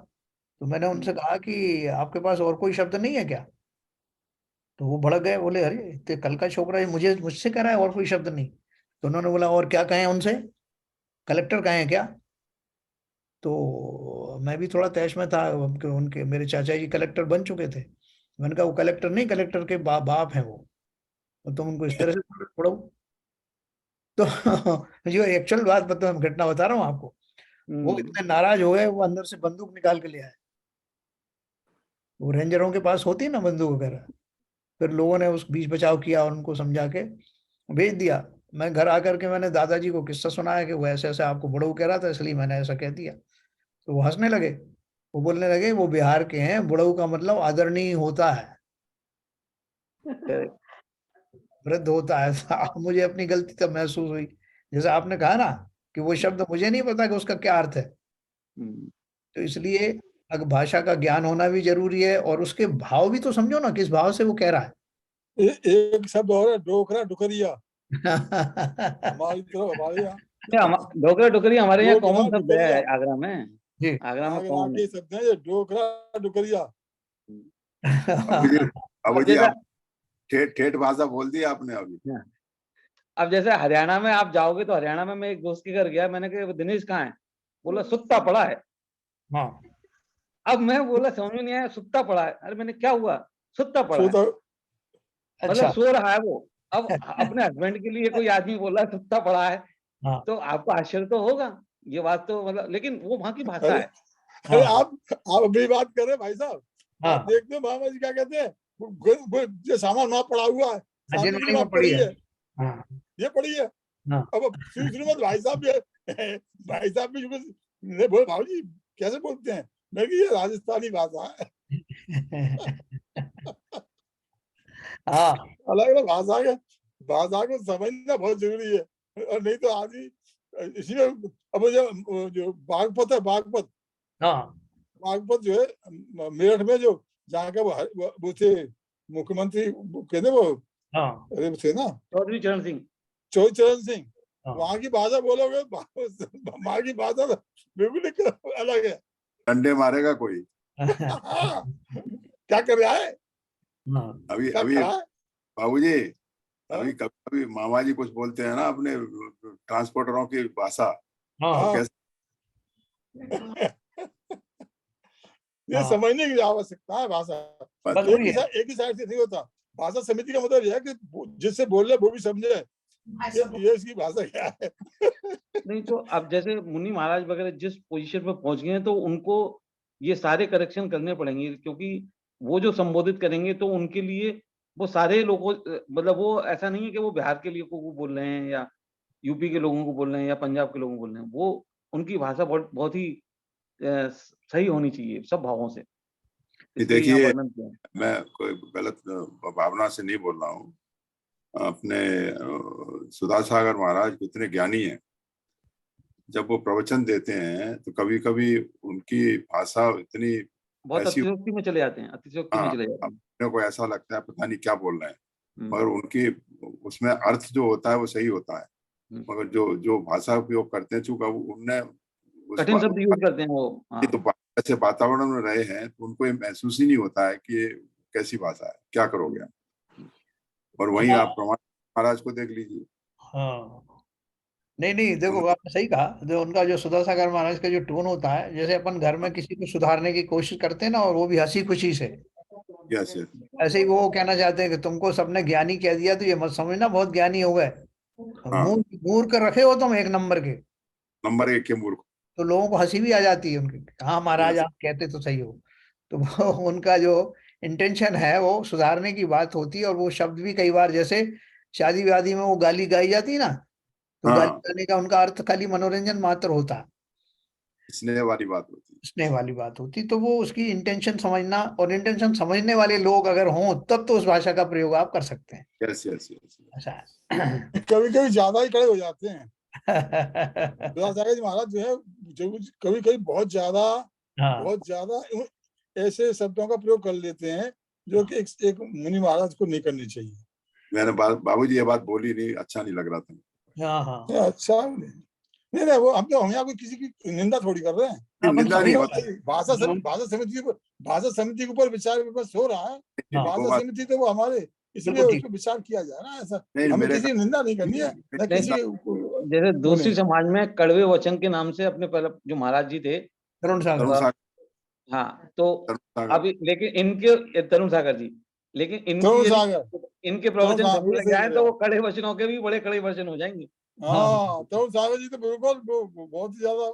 तो मैंने उनसे कहा कि आपके पास और कोई शब्द नहीं है क्या। तो वो भड़क गए, बोले अरे ते कल का छोकरा है, मुझसे कह रहा है और कोई शब्द नहीं। तो उन्होंने बोला और क्या कहें उनसे, कलेक्टर कहें क्या। तो मैं भी थोड़ा तैश में था, उनके उनके मेरे चाचा जी कलेक्टर बन चुके थे। मैंने कहा वो कलेक्टर नहीं, कलेक्टर के बाप हैं वो, तो तुम उनको इस तरह से पढ़ो। तो जो एक्चुअल बात बता, घटना बता रहा हूँ आपको, वो हम्म, इतने नाराज हो गए, वो अंदर से बंदूक निकाल के ले आए। वो रेंजरों के पास होती है ना बंदूक वगैरह। फिर लोगों ने उस बीच बचाव किया और उनको समझा के भेज दिया। मैं घर आकर के मैंने दादाजी को किस्सा सुनाया कि वो ऐसे ऐसे आपको बड़ऊ कह रहा था, इसलिए मैंने ऐसा कह दिया। तो वो हंसने लगे, वो बोलने लगे वो बिहार के हैं, बड़ऊ का मतलब आदरणीय होता है। वृद्ध होता है। अब मुझे अपनी गलती तब महसूस हुई, जैसे आपने कहा ना कि वो शब्द मुझे नहीं पता कि उसका क्या अर्थ है। तो इसलिए अगर भाषा का ज्ञान होना भी जरूरी है, और उसके भाव भी तो समझो ना, किस भाव से वो कह रहा है। एक शब्द और है, डोकरा डुकरिया। हमारी तरफ, हमारे यहाँ ढोकला टोकरी हमारे यहाँ डोकरा कॉमन शब्द है डुकरिया, आगरा में। जी। आगरा में आगरा कॉमन के है। शब्द है ये, डोकरा डुकरिया। बाबूजी, अब बाबूजी जैसा आप ठेठ ठेठ भाषा बोल दी आपने अभी। अब जैसे हरियाणा में आप जाओगे तो हरियाणा में मैं एक दोस्त के घर गया, मैंने कहा दिनेश कहाँ है, बोला सुत्ता पड़ा है। हाँ, अब मैं बोला समझ में नहीं आया, सुत्ता पड़ा है, अरे मैंने क्या हुआ, सुत्ता पड़ा है, सोता मतलब अच्छा। सो रहा है वो। अब अपने हस्बैंड के लिए कोई आदमी बोला सुत्ता पड़ा है, हाँ तो आपको आश्चर्य तो होगा, ये बात तो मतलब, लेकिन वो वहां की भाषा अरे है। अरे हाँ आप अभी बात कर रहे हैं भाई साहब, आप हाँ, देखते हो महाराज जी क्या कहते हैं, ये सामान वहां पड़ा हुआ है, सामने की जिनवाणी में वहां पड़ी पड़ी है। है, हाँ ये पड़ी है। हाँ। अब शुरू में भाई साहब भी नहीं बोले, भाव जी कैसे बोलते हैं, मैं कि ये राजस्थानी भाषा है। हाँ अलग अलग भाषा को समझना बहुत जरूरी है, और नहीं तो आदमी इसी में। अब जो बागपत है, हाँ बागपत जो है मेरठ में, जो जहाँ का वो थे मुख्यमंत्री, कहते वो हाँ अरे थे ना, चौधरी चरण सिंह। चौधरी चरण सिंह, हाँ। वहाँ की भाषा बोलोगे, वहाँ की भाषा तो बिल्कुल अलग है। डंडे मारेगा कोई। क्या कर रहा है, हाँ अभी क्या अभी खड़ा है? बाबूजी, हाँ? अभी कभी कभी मामा जी कुछ बोलते हैं ना अपने ट्रांसपोर्टरों की भाषा, हाँ हाँ। कैसे ये हाँ। समझने की आवश्यकता है भाषा, बस एक वही ही है। एक ही साइड से नहीं होता। भाषा समिति का मतलब यह है कि जिससे बोल रहे वो भी समझे ये इसकी भाषा क्या है। नहीं तो अब जैसे मुनि महाराज वगैरह जिस पोजीशन पे पहुंच गए हैं, तो उनको ये सारे करेक्शन करने पड़ेंगे, क्योंकि वो जो संबोधित करेंगे तो उनके लिए वो सारे लोगों, मतलब वो ऐसा नहीं है कि वो बिहार के लिए को बोल रहे हैं या यूपी के लोगों को बोल रहे हैं या पंजाब के लोगों को बोल रहे हैं, वो उनकी भाषा बहुत बहुत ही सही होनी चाहिए सब भावों से, ये इसलिए यहाँ देखिए, वर्णन किया है। मैं कोई गलत भावना से नहीं बोल रहा हूँ। अपने सुधा सागर महाराज कितने ज्ञानी हैं, जब वो प्रवचन देते हैं तो कभी कभी उनकी भाषा इतनी बहुत ऐसी, अतिशयोक्ति में चले जाते हैं, अतिशयोक्ति में हाँ, चले जाते हैं। अपने को ऐसा लगता है पता नहीं क्या बोल रहे हैं, हम्म, मगर उनकी उसमें अर्थ जो होता है वो सही होता है। मगर जो जो भाषा उपयोग करते हैं, चूंकि उनने उस कठिन शब्द यूज करते हैं वो। हाँ, तो ऐसे वातावरण में रहे हैं तो उनको ये महसूस ही नहीं होता है कि ये कैसी भाषा है, क्या करोगे आप। और वहीं आप प्रमाण महाराज को देख लीजिए। हाँ नहीं नहीं, देखो आपने सही कहा, जो उनका जो सुधा सागर महाराज का जो टोन होता है, जैसे अपन घर में किसी को सुधारने की कोशिश करते हैं ना, और वो भी हंसी खुशी से, यस, ऐसे ही वो कहना चाहते हैं कि तुमको सबने ज्ञानी कह दिया तो ये मत समझना बहुत ज्ञानी हो गए, हाँ, मूर्ख रखे हो तुम एक नंबर के। नंबर 1 के मूर्ख। तो लोगों को हंसी भी आ जाती है उनकी, हाँ महाराज यस, आप कहते तो सही हो। तो वो उनका जो इंटेंशन है वो सुधारने की बात होती है, और वो शब्द भी कई बार, जैसे शादी व्यादी में वो गाली गाई जाती है ना, तो गाली हाँ, गाने का उनका अर्थ खाली मनोरंजन मात्र होता है, स्नेह वाली बात होती स्नेह वाली बात होती। तो वो उसकी इंटेंशन समझना, और इंटेंशन समझने वाले लोग अगर हों तब तो उस भाषा का प्रयोग आप कर सकते हैं। है। Yes yes yes. ऐसा है। कभी कभी ज्यादा ही कड़े हो जाते हैं। सुधा सागर जी महाराज जो है, जो कभी कभी बहुत हाँ ज्यादा ऐसे शब्दों का प्रयोग कर लेते हैं जो कि एक मुनि महाराज को नहीं करनी चाहिए। मैंने बाबूजी ये बात बोली नहीं, अच्छा नहीं लग रहा था। हाँ हाँ। ये अच्छा नहीं वो हम यहाँ कोई किसी की निंदा थोड़ी कर रहे हैं। अपन निंदा नहीं सभी होता। भाषा समिति के ऊपर विचार विमर्श हो रहा है। वो भाषा बात समिति तो वो हमारे, इसलिए बिल्कुल उस ठीक। पर विचार किया जाए ना। ऐसा नहीं, हमें मेरे किसी की निंदा नहीं करनी है, न किसी जैसे वो दूसरी नहीं। समाज में कड़वे वचन के नाम से अपने पहले जो महाराज जी थे, तरुण तरुण सागर। सागर, हाँ, तो तरुण सागर। अभी लेकिन इनके तरुण सागर जी, लेकिन तरुण इनकी सागर, यदि इनके प्रवचन सागर, सुनने लग सही जाए बोले तो वो आप। कड़े वचनों के भी बड़े कड़े वचन हो जाएंगे। हाँ, तरुण सागर जी तो बिल्कुल बहुत ही ज्यादा।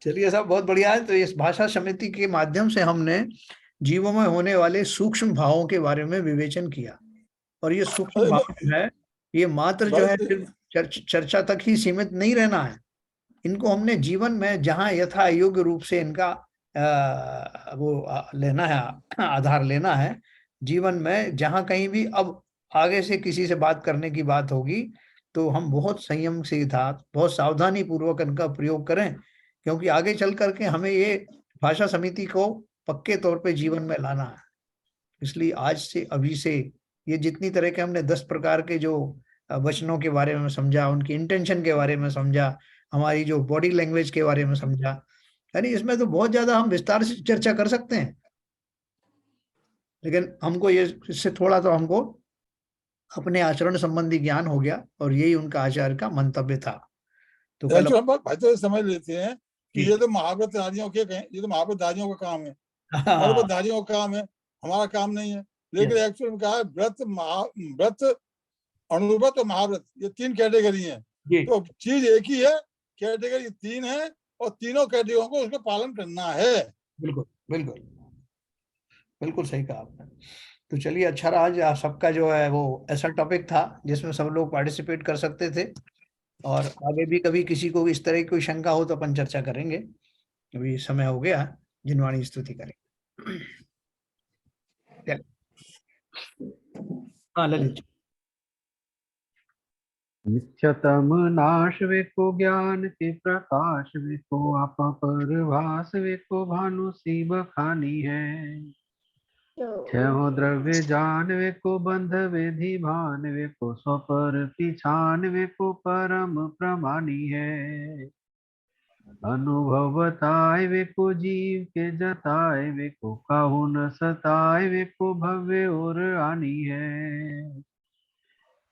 चलिए साहब, बहुत बढ़िया है। तो इस भाषा समिति के माध्यम से हमने जीवों में होने वाले सूक्ष्म भावों के बारे में विवेचन किया, और ये सूक्ष्म अरे भाव जो है, ये मात्र जो है भाई, सिर्फ चर्चा तक ही सीमित नहीं रहना है। इनको हमने जीवन में जहाँ यथा योग्य रूप से इनका लेना है, आधार लेना है, जीवन में जहां कहीं भी अब आगे से किसी से बात करने की बात होगी तो हम बहुत संयम से था, बहुत सावधानी पूर्वक इनका प्रयोग करें, क्योंकि आगे चल करके हमें ये भाषा समिति को पक्के तौर पे जीवन में लाना है। इसलिए आज से अभी से ये जितनी तरह के हमने 10 प्रकार के जो वचनों के बारे में समझा, उनकी इंटेंशन के बारे में समझा, हमारी जो बॉडी लैंग्वेज के बारे में समझा, यानी इसमें तो बहुत ज्यादा हम विस्तार से चर्चा कर सकते हैं, लेकिन हमको ये इससे थोड़ा तो हमको अपने आचरण संबंधी ज्ञान हो गया और यही उनका आचार्य का मंतव्य था। तो कल एक्चुअली हम भाई तो समझ लेते हैं कि जी। ये तो महाव्रतधारियों के ये तो महाव्रतधारियों का काम है, हाँ, पर्वतधारियों का काम है, हमारा काम नहीं है। लेकिन Yes. एक्चुअली में कहा है व्रत, अणुव्रत और महाव्रत, ये 3 कैटेगरी हैं। जी तो चीज एक ही है, कैटेगरी 3 है और तीनों कैटेगरियों को उसका पालन करना है। बिल्कुल बिल्कुल बिल्कुल सही कहा आपने। तो चलिए, अच्छा रहा आज आप सबका जो है वो ऐसा टॉपिक था जिसमें सब लोग पार्टिसिपेट कर सकते थे, और आगे भी कभी किसी को इस तरह की कोई शंका हो तो अपन चर्चा करेंगे। अभी समय हो गया, जिनवाणी स्तुति करेंगे। हाँ ललित जी। नित्यतम नाश वे को ज्ञान के प्रकाश वे को आपा पर भास वे को भानु सी बखानी है। छहो द्रव्य जान वे को बंध वेधि भान वे को स्वपर पिछान वे को परम प्रमानी है। अनुभव बताए वे को जीव के जताए वे को काहू न सताए वे को भव्य और आनी है।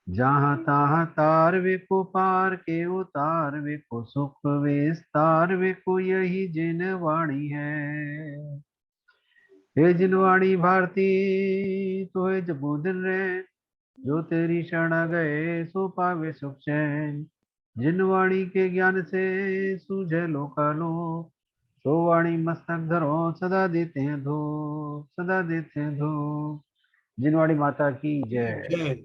जहाँ तहाँ तार वे को पार के उतार वे को सुख विस्तार वे को यही जिन वाणी है। हे जिनवाणी भारती तो है जबूदिन रे, जो तेरी शरण गए सो पावे सुख चैन। जिनवाणी के ज्ञान से सूझे लोकालो, सो वाणी मस्तक धरो सदा देते हैं धो, सदा देते हैं धो। जिनवाणी माता की जय। जय।